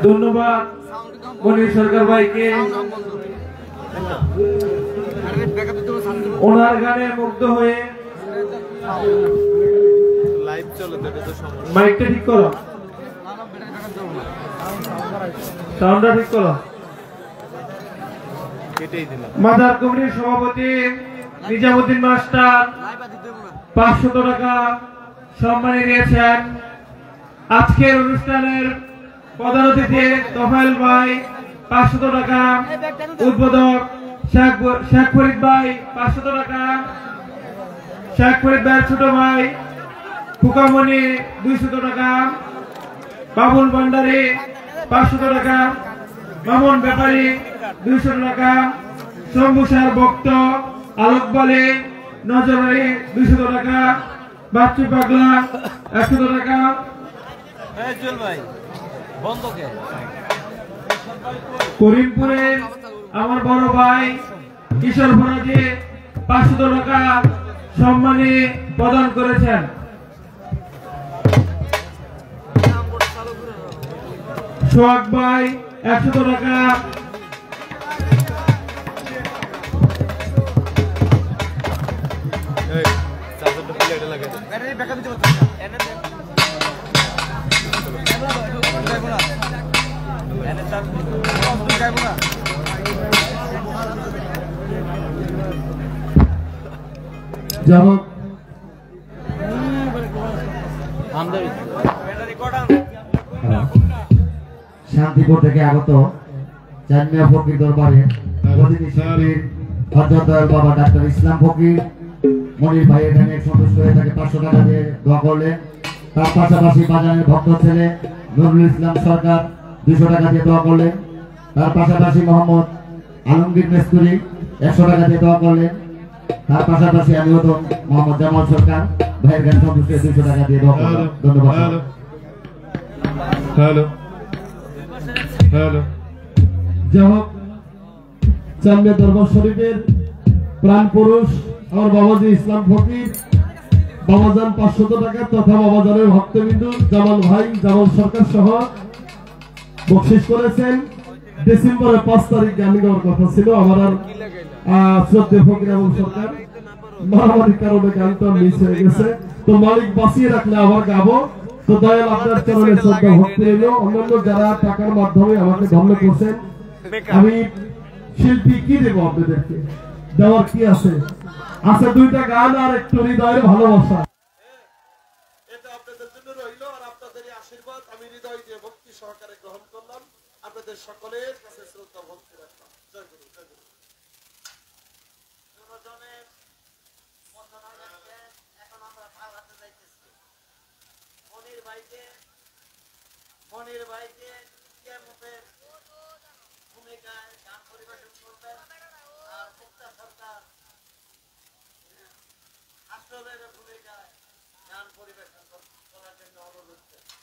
ধন্যবাদ মনির সরকার ভাইকে, ওনার গানে মুগ্ধ হয়ে। মাইকটা ঠিক করো, সাউন্ডটা ঠিক করো। মাদার কমিটির সভাপতি নিজামুদ্দিন মাস্টার 500 টাকা সম্মানী দিয়েছেন। আজকের অনুষ্ঠানের প্রধান অতিথি তোফায়েল ভাই 500 টাকা, উদ্বোধক শেখ ফরিদ ভাই 500 টাকা, শেখ ফরিদ ভাইয়ের ছোট ভাই ফুকামণি 200 টাকা, বাবুল ভান্ডারী 500 টাকা, মামুন ব্যাপারী 200 টাকা, শম্ভু সার ভক্ত আলোক বলে নজরে 200 টাকা, বাচ্চু পাগলা 100 টাকা, করিমপুরে আমার বড় ভাই কিশোর ফরাজি 500 টাকা সম্মানী প্রদান করেছেন। সোহাগ ভাই 100 টাকা, যাহোক শান্তিপুর থেকে আগত চাঁদমিয়া ফকির দরবারে প্রতিটি শিল্পীর হযরত বাবা ডাক্তার ইসলাম ফকির মনির ভাই এখানে সন্তুষ্ট হয়ে তাকে 500 টাকা দিয়ে দোয়া করলেন। তার পাশাপাশি বাজারের ভক্ত ছেলে নুরুল ইসলাম সরকার 200 টাকা দিয়ে দোয়া করলেন। তার পাশাপাশি মোহাম্মদ আলমগীর মেস্তুরি 100 টাকা দিয়ে দোয়া করলেন। তার পাশাপাশি আমিও তো মোহাম্মদ জামাল সরকার ভাইয়ের গান সন্তুষ্ট 200 টাকা দিয়ে দোয়া করলেন। ধন্যবাদ। হ্যালো হ্যালো যাই হোক চাঁদমিয়া দরবার শরীফের প্রাণ পুরুষ আমার বাবাজি ইসলাম ফকির বাবাজান 500 টাকা তথা বাবাজানের ভক্তবিন্দু জামাল ভাই জামাল সরকার সহ বকশিশ করেছেন। ডিসেম্বরের 5 তারিখ গান গাওয়ার কথা ছিল আমার আর শ্রদ্ধেয় ফকির এবং সরকার মহামারীর কারণে গানটা মিস হয়ে গেছে। তো মালিক বাঁচিয়ে রাখলে আবার গাবো। তো দয়াল আপনার চরণে শ্রদ্ধা ভক্তি রইল। অন্যান্য যারা টাকার মাধ্যমে আমাকে ধন্য করছেন, আমি শিল্পী কি দেবো আপনাদেরকে? দেওয়ার কি আছে? আছে 2টা গান আর একটু হৃদয়ের ভালোবাসা। এটা আপনাদের জন্য রইল আর আপনাদের আশীর্বাদ আমি হৃদয় দিয়ে ভক্তি সহকারে গ্রহণ করলাম। আপনাদের সকলের কাছে শ্রদ্ধা ভক্তি রাখলাম। জয় গুরু, জয় গুরু। মনির ভাইকে কিয়ামতের ভূমিকায় গান পরিবেশন করবেন আর মুক্তা সরকার আশ্রমের ভূমিকায় গান পরিবেশন করার জন্য অনুরোধ করবেন।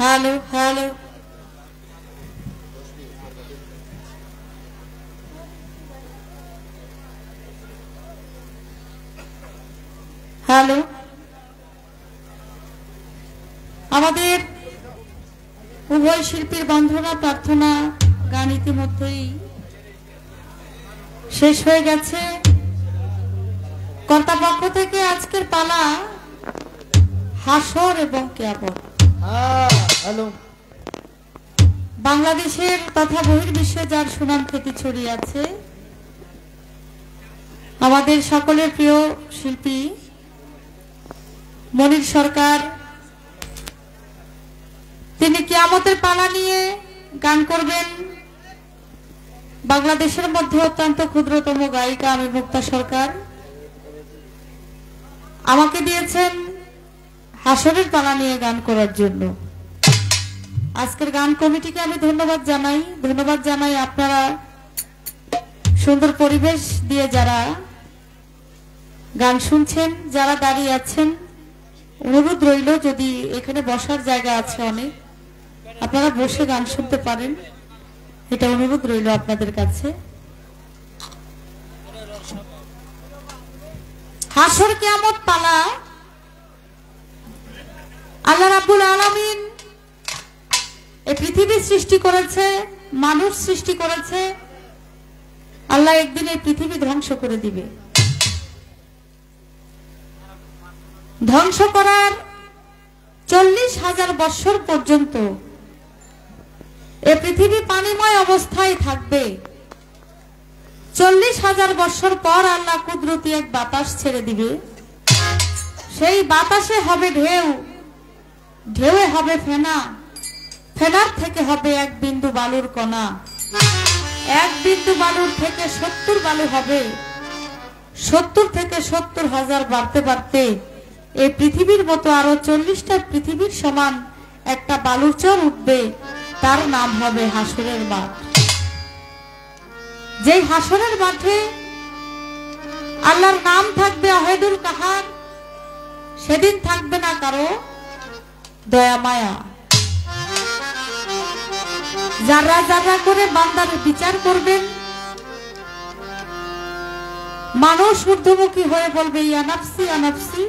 হ্যালো হ্যালো হ্যালো আমাদের উভয় শিল্পীর বন্ধনা প্রার্থনা গান ইতিমধ্যেই শেষ হয়ে গেছে। কর্তাপক্ষ থেকে আজকের পালা হাসর এবং কিয়ামত। হ্যালো বাংলাদেশের তথা বহির্বিশ্বে যার সুনাম খ্যাতি ছড়িয়ে আছে, আমাদের সকলের প্রিয় শিল্পী মনির সরকার, তিনি কিয়ামতের পালা নিয়ে গান করবেন। বাংলাদেশের মধ্যে অত্যন্ত ক্ষুদ্রতম গায়িকা আমি মুক্তা সরকার, আমাকে দিয়েছেন হাসরের পালা নিয়ে গান করার জন্য। আজকের গান কমিটিকে আমি ধন্যবাদ জানাই আপনারা সুন্দর পরিবেশ দিয়ে যারা গান শুনছেন, যারা দাঁড়িয়ে আছেন, অনুরোধ রইল যদি এখানে বসার জায়গা আছে অনেক, আপনারা বসে গান শুনতে পারেন, এটা অনুরোধ রইল আপনাদের কাছে। হাসর কিয়ামত পালা আল্লাহ রাব্বুল আলামিন এই পৃথিবী সৃষ্টি করেছে, মানুষ সৃষ্টি করেছে। আল্লাহ একদিন এই পৃথিবী ধ্বংস করে দিবে। ধ্বংস করার 40,000 বছর পর্যন্ত এই পৃথিবী পানিময় অবস্থায় থাকবে। 40,000 বছর পর আল্লাহ কুদরতি এক বাতাস ছেড়ে দিবে। সেই বাতাসে হবে ঢেউ, ঢেউয়ে হবে ফেনা, ফেনার থেকে হবে এক বিন্দু বালুর কণা, এক বিন্দু বালুর থেকে 70 বালু হবে, 70 থেকে 70,000 বাড়তে বাড়তে এই পৃথিবীর মতো আরো 40টা পৃথিবীর সমান একটা বালুর চর উঠবে, তার নাম হবে হাসরের মাঠ। যেই হাসরের মাঠে আল্লাহর নাম থাকবে আহেদুল কাহার, সেদিন থাকবে না কারো দয়া মায়া। যারা যারা করে বান্দার বিচার করবেন, মানুষ ঊর্ধ্বমুখী হয়ে বলবে ইয়া নাফসি ইয়া নাফসি।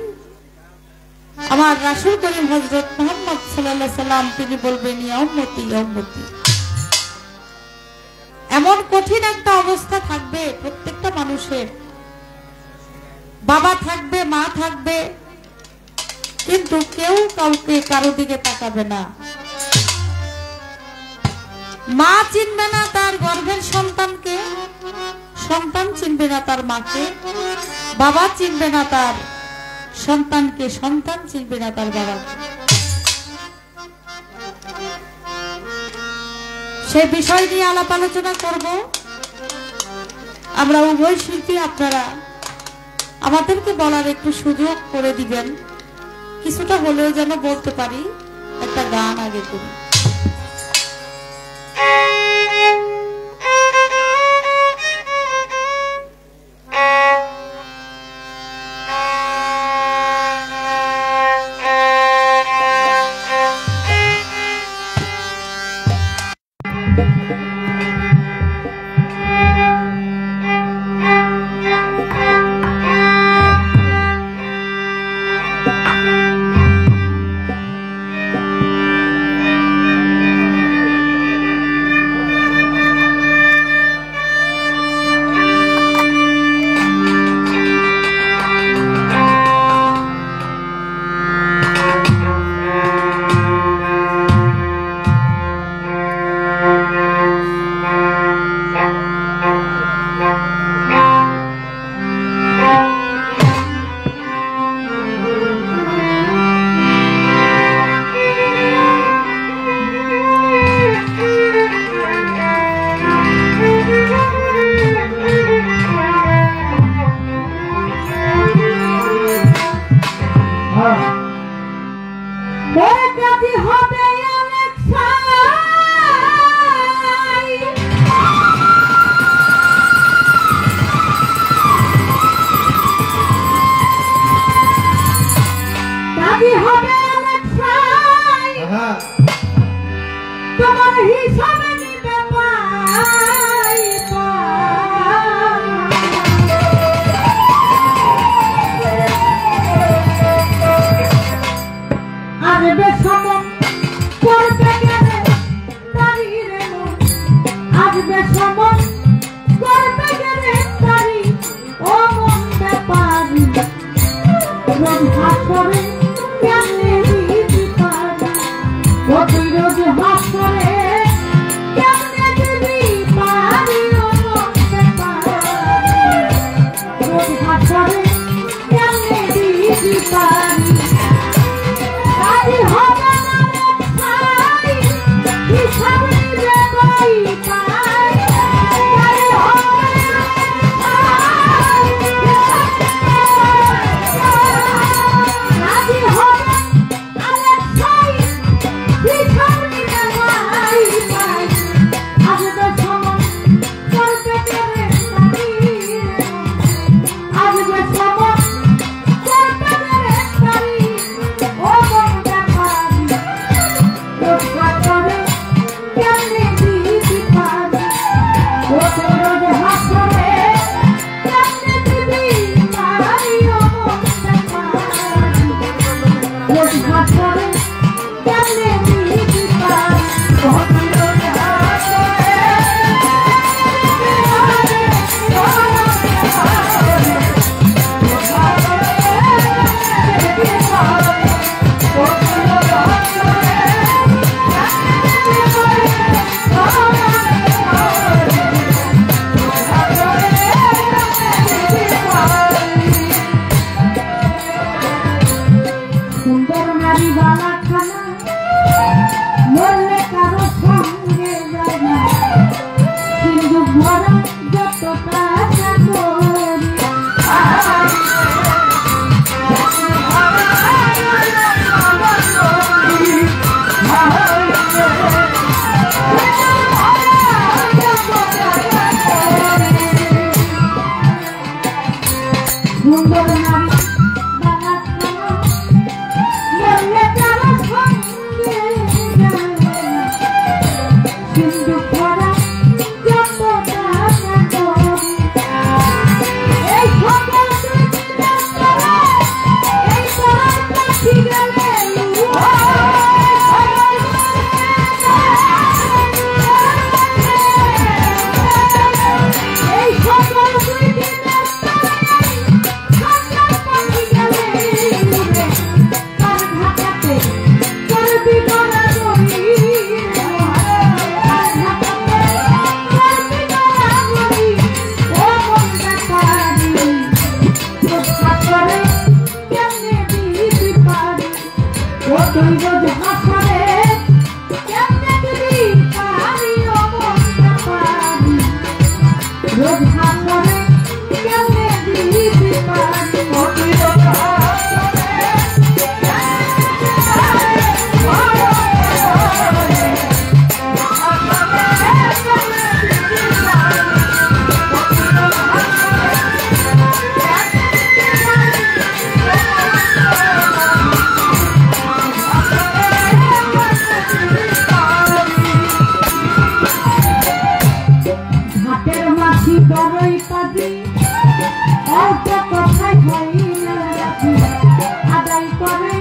আমার রাসূল করিম হযরত মুহাম্মদ সাল্লাল্লাহু আলাইহি সাল্লাম তিনি বলবেন ইয়া উম্মতি ইয়া উম্মতি। এমন কঠিন একটা অবস্থা থাকবে প্রত্যেকটা মানুষের। বাবা থাকবে, মা থাকবে, কিন্তু কেউ কাউকে কারো দিকে তাকাবে না। মা চিনবে না তার গর্ভের সন্তানকে, সন্তান চিনবে না তার মাকে, বাবা চিনবে না তার সন্তানকে, সন্তান চিনবে না তার বাবাকে। সে বিষয় নিয়ে আলাপ আলোচনা করব। আমরা উভয় শিল্পী, আপনারা আমাদেরকে বলার একটু সুযোগ করে দিবেন, কিছুটা হলেও যেন বলতে পারি। একটা গান আগে করি। তোমার হিসাবে নিতে পাই আর বেশম করতে গেলে দাঁড়িয়ে আজ বেশম করতে গেলে দাঁড়ি ও মন ব্যাপারি রোজ হাসরে কেমনে দিতে পারি ও তুই রোজ হাসরে কেমনে দিবি পারি ও মন ব্যাপারি রোজ হাসরে কেমনে দিতে পারি আরে হবে না ভাই হিসাব নিবে ভাই ভাই আরে হবে না ভাই আরে হবে আরে ভাই হিসাব নিবে ভাই ভাই আজ তো সময় করতে গেলে দাঁড়িয়ে আজ তো সময় করতে গেলে দাঁড়িয়ে ও মন ব্যাপারি রোজ হাসরে কেমনে দিতে পারি ও তুই রোজ হাসরে কেমনে দিবি পারি ও মন ব্যাপারি রোজ হাসরে কেমনে দিতে পারি ও তুই রোজ হাসরে সুন্দর নারী বালা খানা মরলে কারো সঙ্গে যায় না কিন্তু ভরা যত টাকা করি সুন্দর নারী বালা খানা মরলে কারো সঙ্গে যায় না কিন্তু ভরা যত টাকা করি এই সকল এই পরার পাখি গেলে এই সকল পাখি গেলে তার ঢাকাতে করবি গড়াগড়ি তার ঢাকাতে করবি গড়াগড়ি ও মন ব্যাপারি রোজ হাসরে কেমনে দিতে পারি ও তুই রোজ হাসরে কেমনে দিবি পারি ও মন ব্যাপারি রোজ হাসরে কেমনে দিতে পারি ও তুই রোজ ঘাটের মাছি বড়ই পাজি অল্প কথাই হয় না রাজি আদায় করে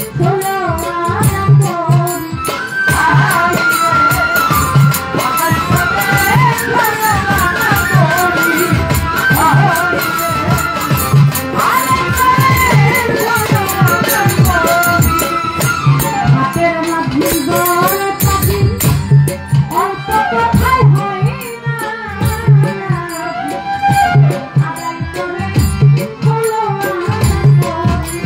ষোলো আনা করি ঘাটের মাছি বড়ই পাজি অল্প কথাই হয় না আদায় করে ষোলো আনা করি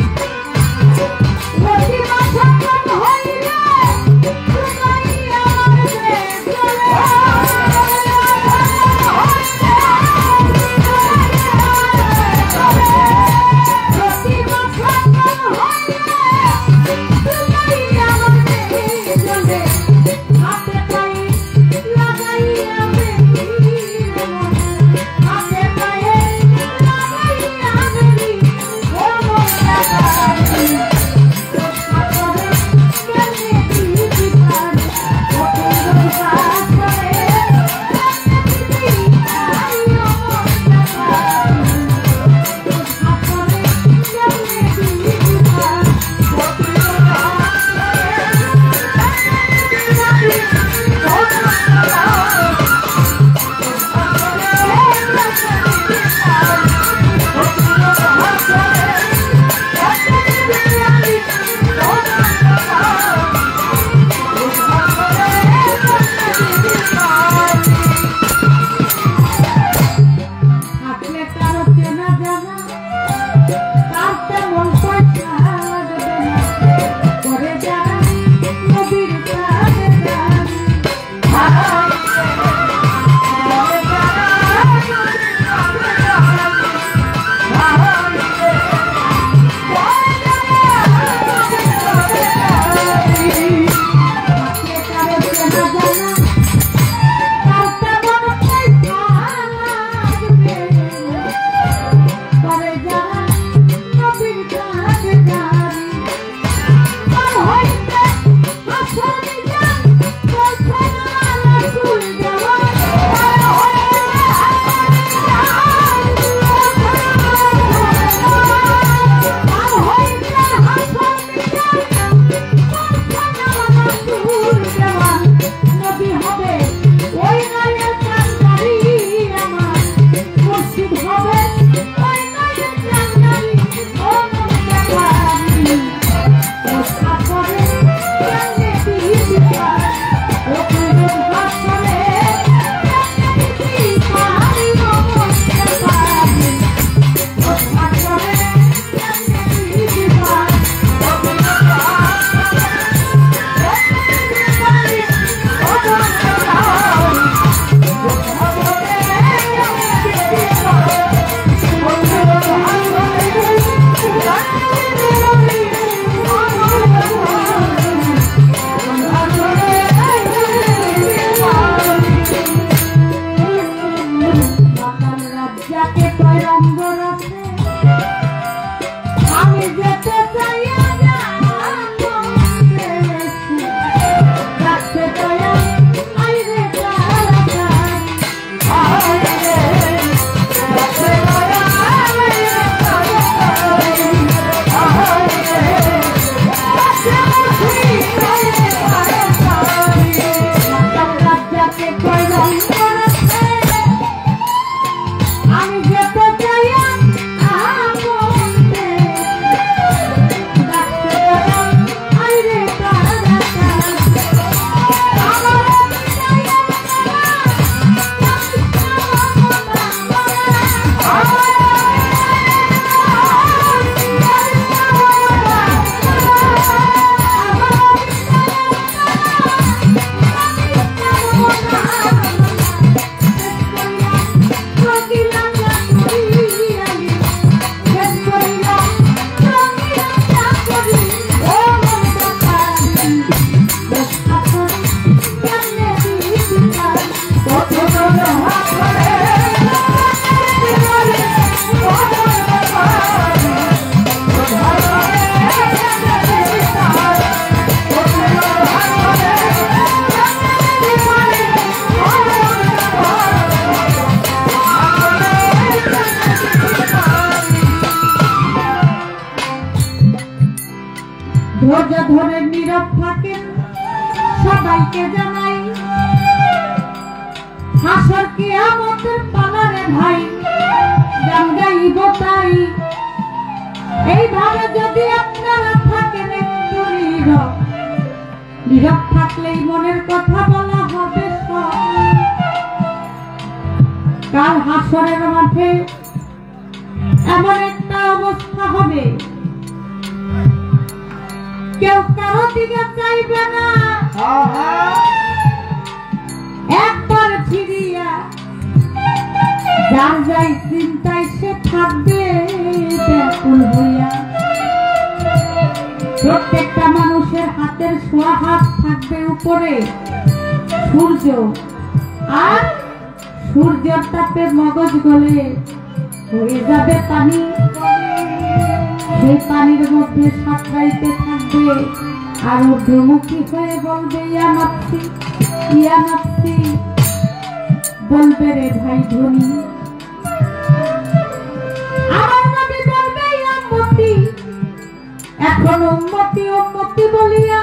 ধৈর্য ধরে নীরব থাকেন সবাইকে জানাই হাসর কিয়ামতের পালারে ভাই গান গাইব তাই এইভাবে যদি আপনারা থাকেন একটু নীরব নীরব থাকলেই মনের কথা বলা হবে সব কাল হাসরের মাঠে এমন একটা অবস্থা হবে কেউ কারো দিকে চাইবে না একবার ফিরিয়া যার যাই চিন্তায় সে থাকবে ব্যাকুল হইয়া প্রত্যেকটা মানুষের হাতের সোয়া হাত থাকবে উপরে সূর্য আর সূর্যের তাপে মগজ গলে হয়ে যাবে পানি সেই পানির মধ্যে সাঁতরাইতে থাকবে আর ঊর্ধ্বমুখী হয়ে বলবে ইয়া নাফসি বলবে রে ভাই ধনী আমার নবী বলবে ইয়া উম্মতি এখন উম্মতি বলিয়া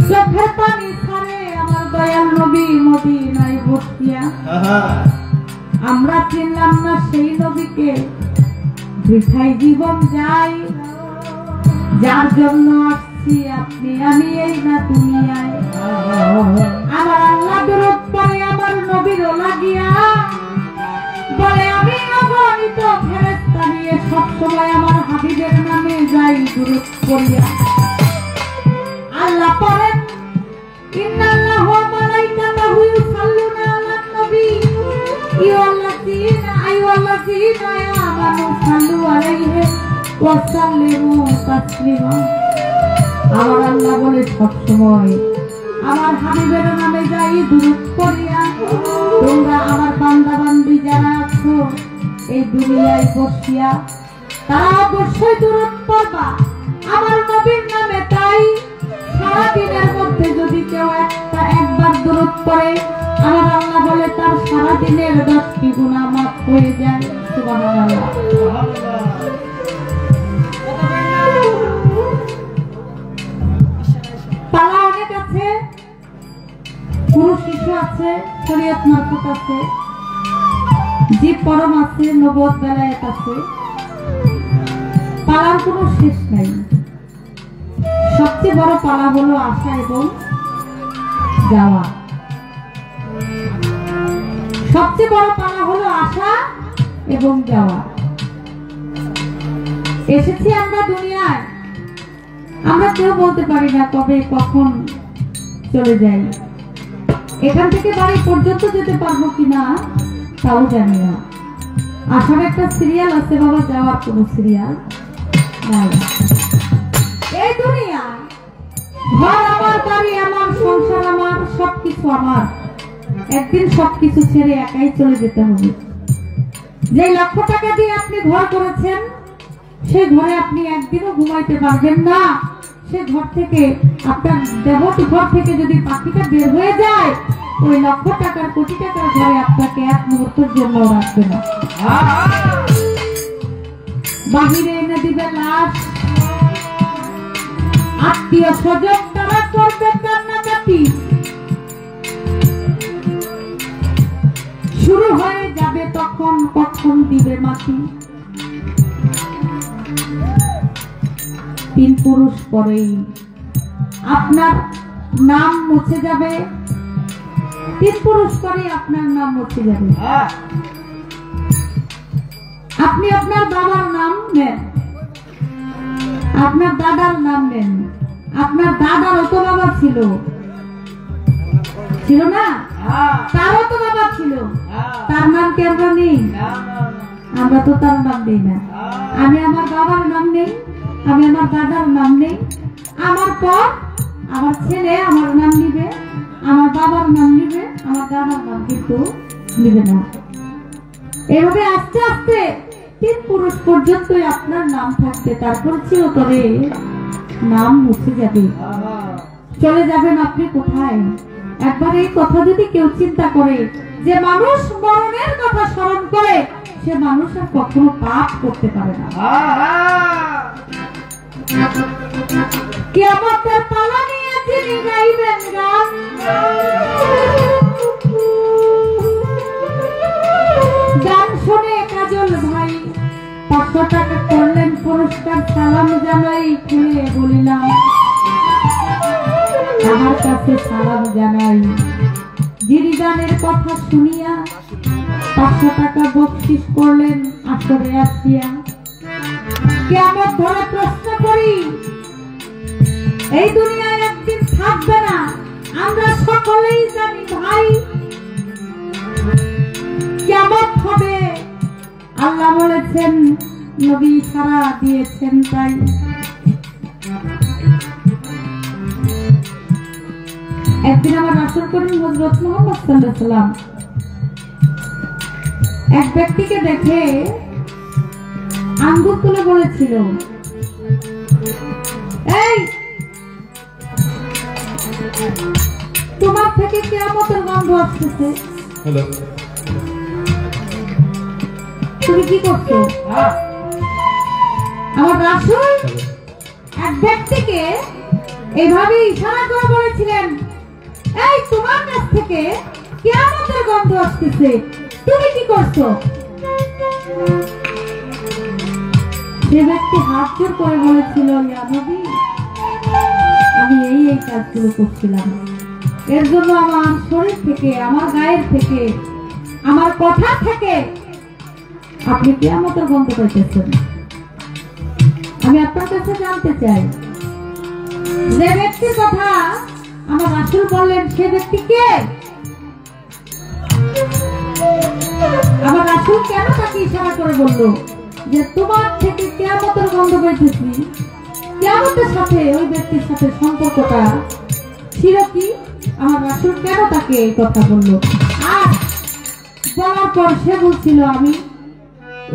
চোখের পানি ছাড়ে আমার দয়াল নবী মদিনায় বসিয়া আমরা চিনলাম না সেই নবীকে বৃথায় জীবন যায় যার জন্য আসছি আপনি আমি এই না দুনিয়ায় আমার আল্লাহ দরুদ পড়ে আমার নবীর লাগিয়া বলে আমি অগণিত ফেরেশতা নিয়ে সবসময় আমার হাবিবের নামে যাই দরুদ পড়িয়া আল্লাহ পড়েন ইন্নাল্লাহু ওয়া মালাইকাতাহু ইউসাল্লুনা আলান নবী আইয়ুহাল্লাযীনা আমানু সাল্লু আলাইহি ওয়া সাল্লিমু তাসলিমা আমার আল্লাহ বলে সবসময় আমার হাবিবের নামে যাই দরুদ পড়িয়া তোমরা আমার বান্দা বান্দি যারা আছো এই দুনিয়ায় বসিয়া তারা অবশ্যই দরুদ পড়বা আমার নবীর নামে তাই সারা দিনের মধ্যে যদি কেউ একবার দরুদ পড়ে আমার আল্লাহ বলে তার সারা দিনের 10টি গুনাহ মাফ হয়ে যায় সুবহানাল্লাহ পালা অনেক আছে পুরুষ শিশু আছে শরীয়ত মারফত আছে জীব পরম আছে নবুয়ত বেলায়েত আছে পালার কোনো শেষ নাই সবচেয়ে বড় পালা হলো আসা এবং যাওয়া সবচেয়ে বড় পালা হলো আসা এবং যাওয়া এসেছি আমরা দুনিয়ায় আমরা কেউ বলতে পারি না কবে কখন চলে যাই এখান থেকে বাড়ি পর্যন্ত যেতে পারবো কিনা তাও জানি না আসার একটা সিরিয়াল আছে বাবা যাওয়ার কোনো সিরিয়াল নাই এই দুনিয়া ঘর আমার বাড়ি আমার সংসার আমার সবকিছু আমার একদিন সবকিছু ছেড়ে একাই চলে যেতে হবে যে লক্ষ টাকা দিয়ে আপনি ঘর করেছেন সেই ঘরে আপনি একদিনও ঘুমাইতে পারবেন না সে ঘর থেকে আপনার দেবতী ঘর থেকে যদি পাখিটা বের হয়ে যায় ওই লক্ষ টাকার কোটি টাকার ঘরে আপনাকে এক মুহূর্তের জন্য রাখবে না বাহিরে এনে দিবে লাশ আত্মীয় স্বজন তারা করবে কান্নাকাটি শুরু হয়ে যাবে তখন কখন দিবে মাটি 3 পুরুষ পরেই আপনার নাম মুছে যাবে 3 পুরুষ পরেই আপনার নাম মুছে যাবে আপনি আপনার বাবার নাম নেন আপনার দাদার নাম নেন আপনার দাদার তো বাবা ছিল না তারও তো বাবা ছিল তার নাম কি আমরা নেই আমরা তো তার নাম নেই না আমি আমার বাবার নাম নেই আমি আমার দাদার নাম নেই আমার পর আমার ছেলে আমার নাম নিবে আমার বাবার নাম নিবে আমার দাদার নাম কিন্তু নিবে না এভাবে আস্তে আস্তে 3 পুরুষ পর্যন্তই আপনার নাম থাকবে তারপর চিরতরে নাম মুছে যাবে চলে যাবেন আপনি কোথায় একবার এই কথা যদি কেউ চিন্তা করে যে মানুষ মরণের কথা স্মরণ করে সে মানুষ আর কখনো পাপ করতে পারে না কিয়ামতের পালা নিয়ে যিনি গাইবেন গান, গান শুনে কাজল ভাই 500 টাকা করলেন পুরস্কার, সালাম জানাই খুলে বলিলাম আমার কাছে সালাম জানাই, যিনি গানের কথা শুনিয়া 500 টাকা বকশিশ করলেন আসরে আসিয়া। কিয়ামত ধরে প্রশ্ন করি, এই দুনিয়ায় একদিন থাকবে না, আমরা সকলেই জানি ভাই কিয়ামত হবে, আল্লাহ বলেছেন, নবী সারা দিয়েছেন তাই। একদিন আমার রাসূল করিম হযরত মুহাম্মদ সাল্লাল্লাহু আলাইহি ওয়াসাল্লাম এক ব্যক্তিকে দেখে আঙ্গুর তুলে বলেছিল, এই তোমার থেকে কিয়ামতের গন্ধ আসতেছে, তুমি কি করছো? আমার রাসূল এক ব্যক্তিকে এভাবে ইশারা করে বলেছিলেন, এই তোমার কাছ থেকে কিয়ামতের গন্ধ আসতেছে, তুমি কি করছো? সে ব্যক্তি হাত জোর করে বলেছিল, ইয়া নবী, আমি এই কাজগুলো করছিলাম, এর জন্য আমার শরীর থেকে, আমার গায়ের থেকে, আমার কথা থেকে আপনি কিয়ামতের গন্ধ পাইতেছেন। আমি আপনার কাছে জানতে চাই, যে ব্যক্তির কথা আমার রাসূল বললেন সে ব্যক্তি কে? আমার রাসূল কেন তাকে ইশারা করে বলল যে তোমার থেকে কিয়ামতের গন্ধ পাইতেছি? কিয়ামতের সাথে ওই ব্যক্তির সাথে সম্পর্কটা ছিল কি? আমার রাসূল কেন তাকে এই কথা বলল? আর বলার পর সে বলছিল, আমি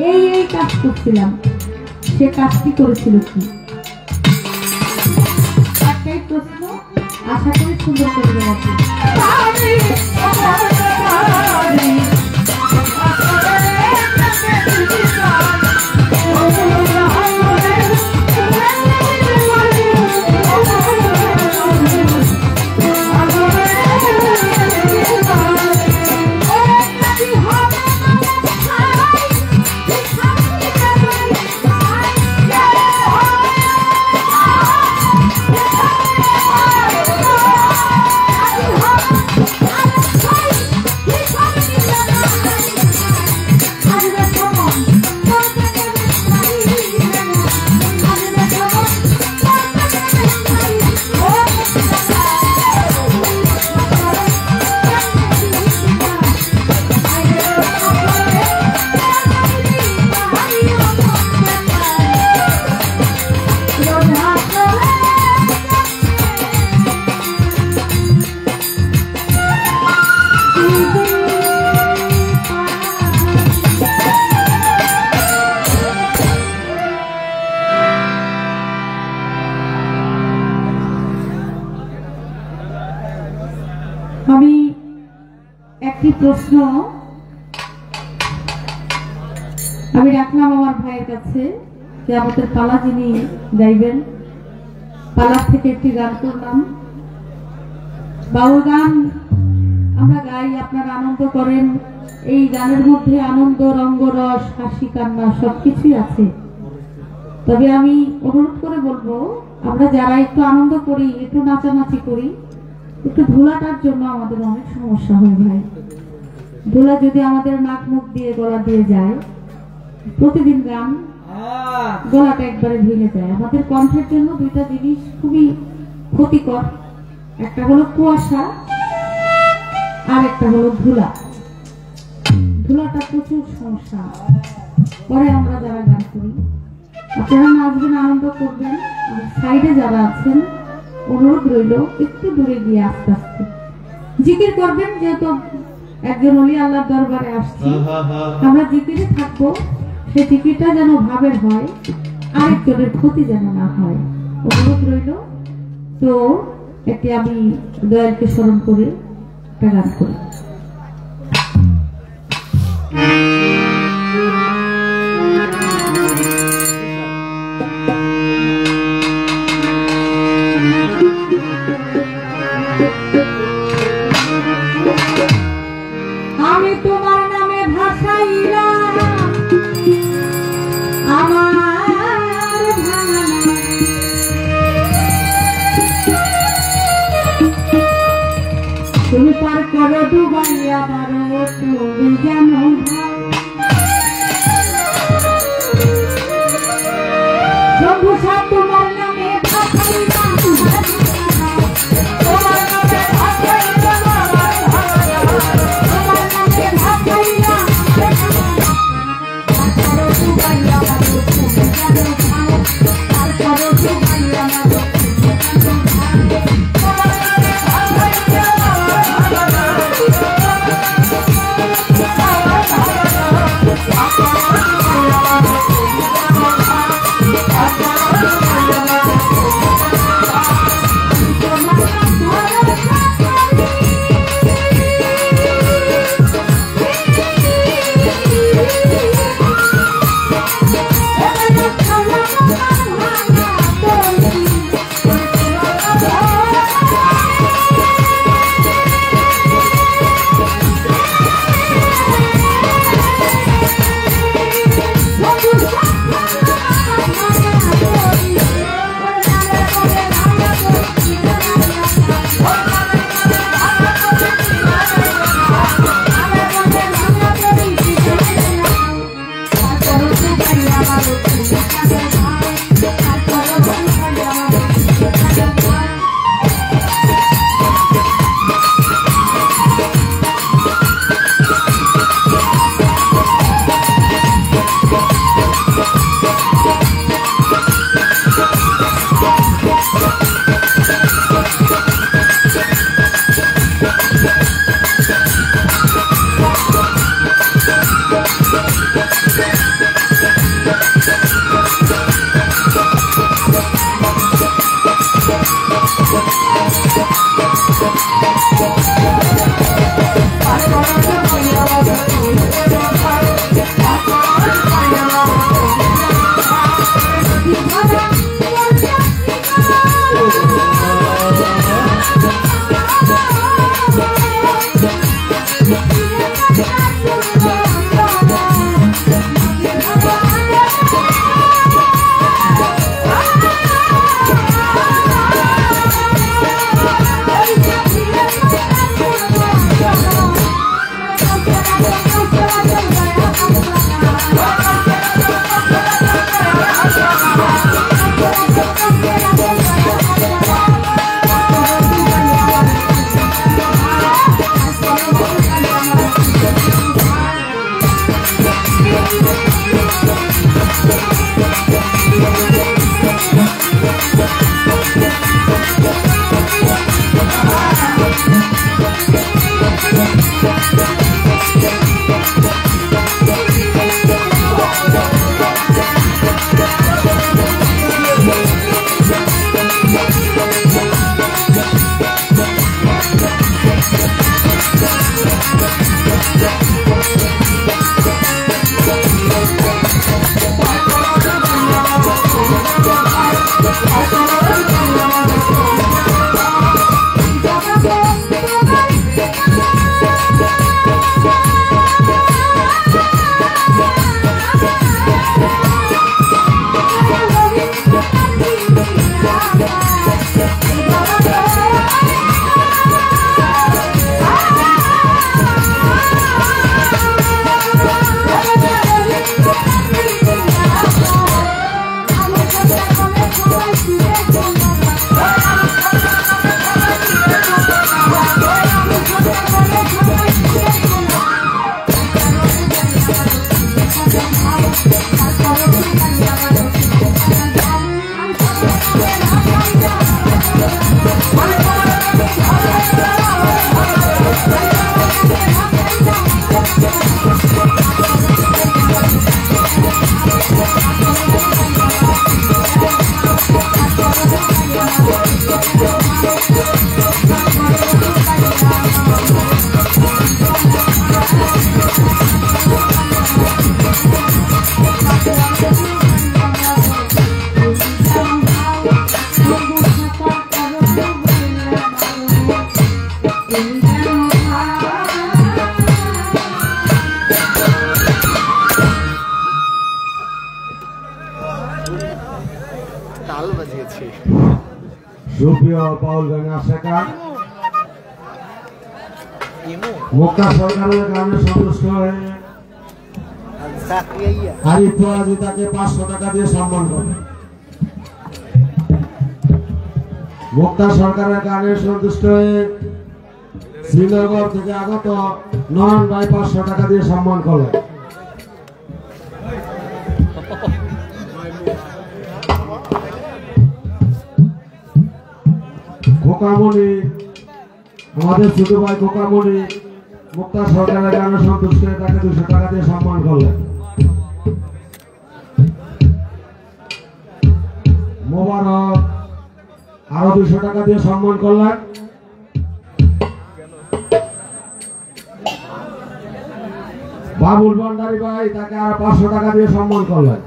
এই কাজ করছিলাম। সে কাজটি করেছিল কি? একটাই প্রশ্ন, আশা করি সুন্দর করে দেওয়া। আমি একটি প্রশ্ন আমি রাখলাম আমার ভাইয়ের কাছে, কিয়ামতের পালা যিনি গাইবেন, পালার থেকে একটি গান করলাম। বাউল গান আমরা গাই, আপনারা আনন্দ করেন। এই গানের মধ্যে আনন্দ, রঙ্গরস, হাসি, কান্না সবকিছুই আছে। তবে আমি অনুরোধ করে বলবো, আমরা যারা একটু আনন্দ করি, একটু নাচানাচি করি, একটু ধুলাটার জন্য আমাদের অনেক সমস্যা হয় ভাই। ধুলা যদি আমাদের নাক মুখ দিয়ে, গলা দিয়ে যায়, প্রতিদিন গান, গলাটা একবারে ভেঙে যায়। আমাদের কণ্ঠের জন্য দুইটা জিনিস খুবই ক্ষতিকর, একটা হলো কুয়াশা আর একটা হলো ধুলা। ধুলাটা প্রচুর সমস্যা পরে আমরা যারা গান করি। আপনারা নাচবেন, আনন্দ করবেন, আর সাইডে যারা আছেন অনুরোধ রইল একটু দূরে গিয়ে আস্তে আস্তে জিকির করবেন। যেহেতু একজন ওলি আল্লাহর দরবারে আসছি, আমরা জিকিরে থাকবো, সেই জিকিরটা যেন ভাবের হয়, আরেকজনের ক্ষতি যেন না হয়, অনুরোধ রইল। তো একটি আমি দয়ালকে স্মরণ করে একটা গান করি। ভাইয়া বারো তুমি জানো শম্ভু সাপ তোমার নামে ভাসাইলাম তোমার নামে ভাসাইলাম তোমার নামে ভাসাইলাম ভাইয়া বারো তুমি জানো তারপরও তো ভাইয়া বারো সুপ্রিয় বাউল গানের আশাকার মুক্তা সরকারের গানে সন্তুষ্ট হয়ে আরিফ পরাজি তাকে 500 টাকা দিয়ে সম্মান করে। মুক্তা সরকারের গানে সন্তুষ্ট হয়ে শ্রীনগর থেকে আগত নয়ন ভাই 500 টাকা দিয়ে সম্মান করলেন। খোকামণি আমাদের ছোট ভাই খোকামণি মুক্তা সরকারের গানে সন্তুষ্ট হয়ে তাকে 200 টাকা দিয়ে সম্মান করলেন। মোবারক আরো 200 টাকা দিয়ে সম্মান করলেন। বাবুল ভান্ডারী ভাই তাকে আরো 500 টাকা দিয়ে সম্মান করলেন।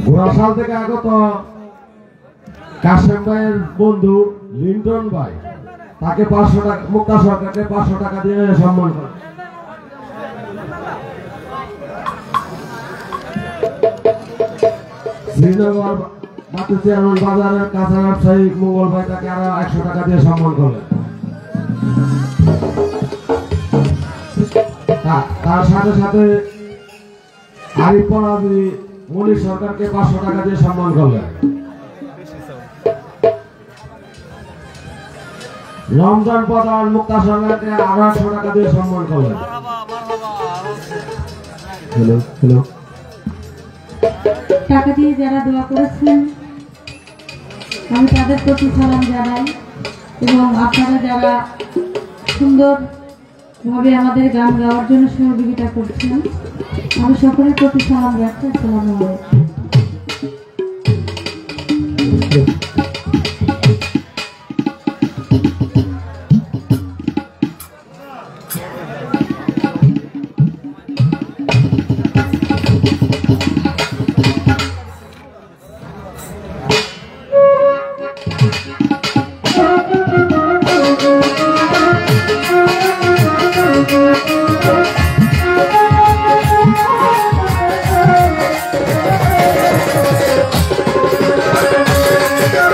ঘোড়াশাল থেকে আগত কাশেম ভাইয়ের বন্ধু লিন্টন ভাই তাকে 500 টাকা মুক্তা সরকারকে 500 টাকা দিয়ে সম্মান করে। শ্রীনগর বাতু চেয়ারম্যান বাজারের কাঁচা ব্যবসায়ী মঙ্গল ভাই তাকে আরো 100 টাকা দিয়ে সম্মান করলেন। তার সাথে সাথে আরিফ পরাজি মনির সরকারকে 500 টাকা দিয়ে সম্মান করলেন। রমজান প্রধান মুক্তা সরকারকে আরো 100 টাকা দিয়ে সম্মান করলেন। হ্যালো হ্যালো টাকা দিয়ে যারা দোয়া করেছেন আমি তাদের প্রতি সালাম জানাই এবং আপনারা যারা সুন্দরভাবে আমাদের গান গাওয়ার জন্য সহযোগিতা করছেন আমি সকলের প্রতি সালাম রাখছি। আসসালামু আলাইকুম।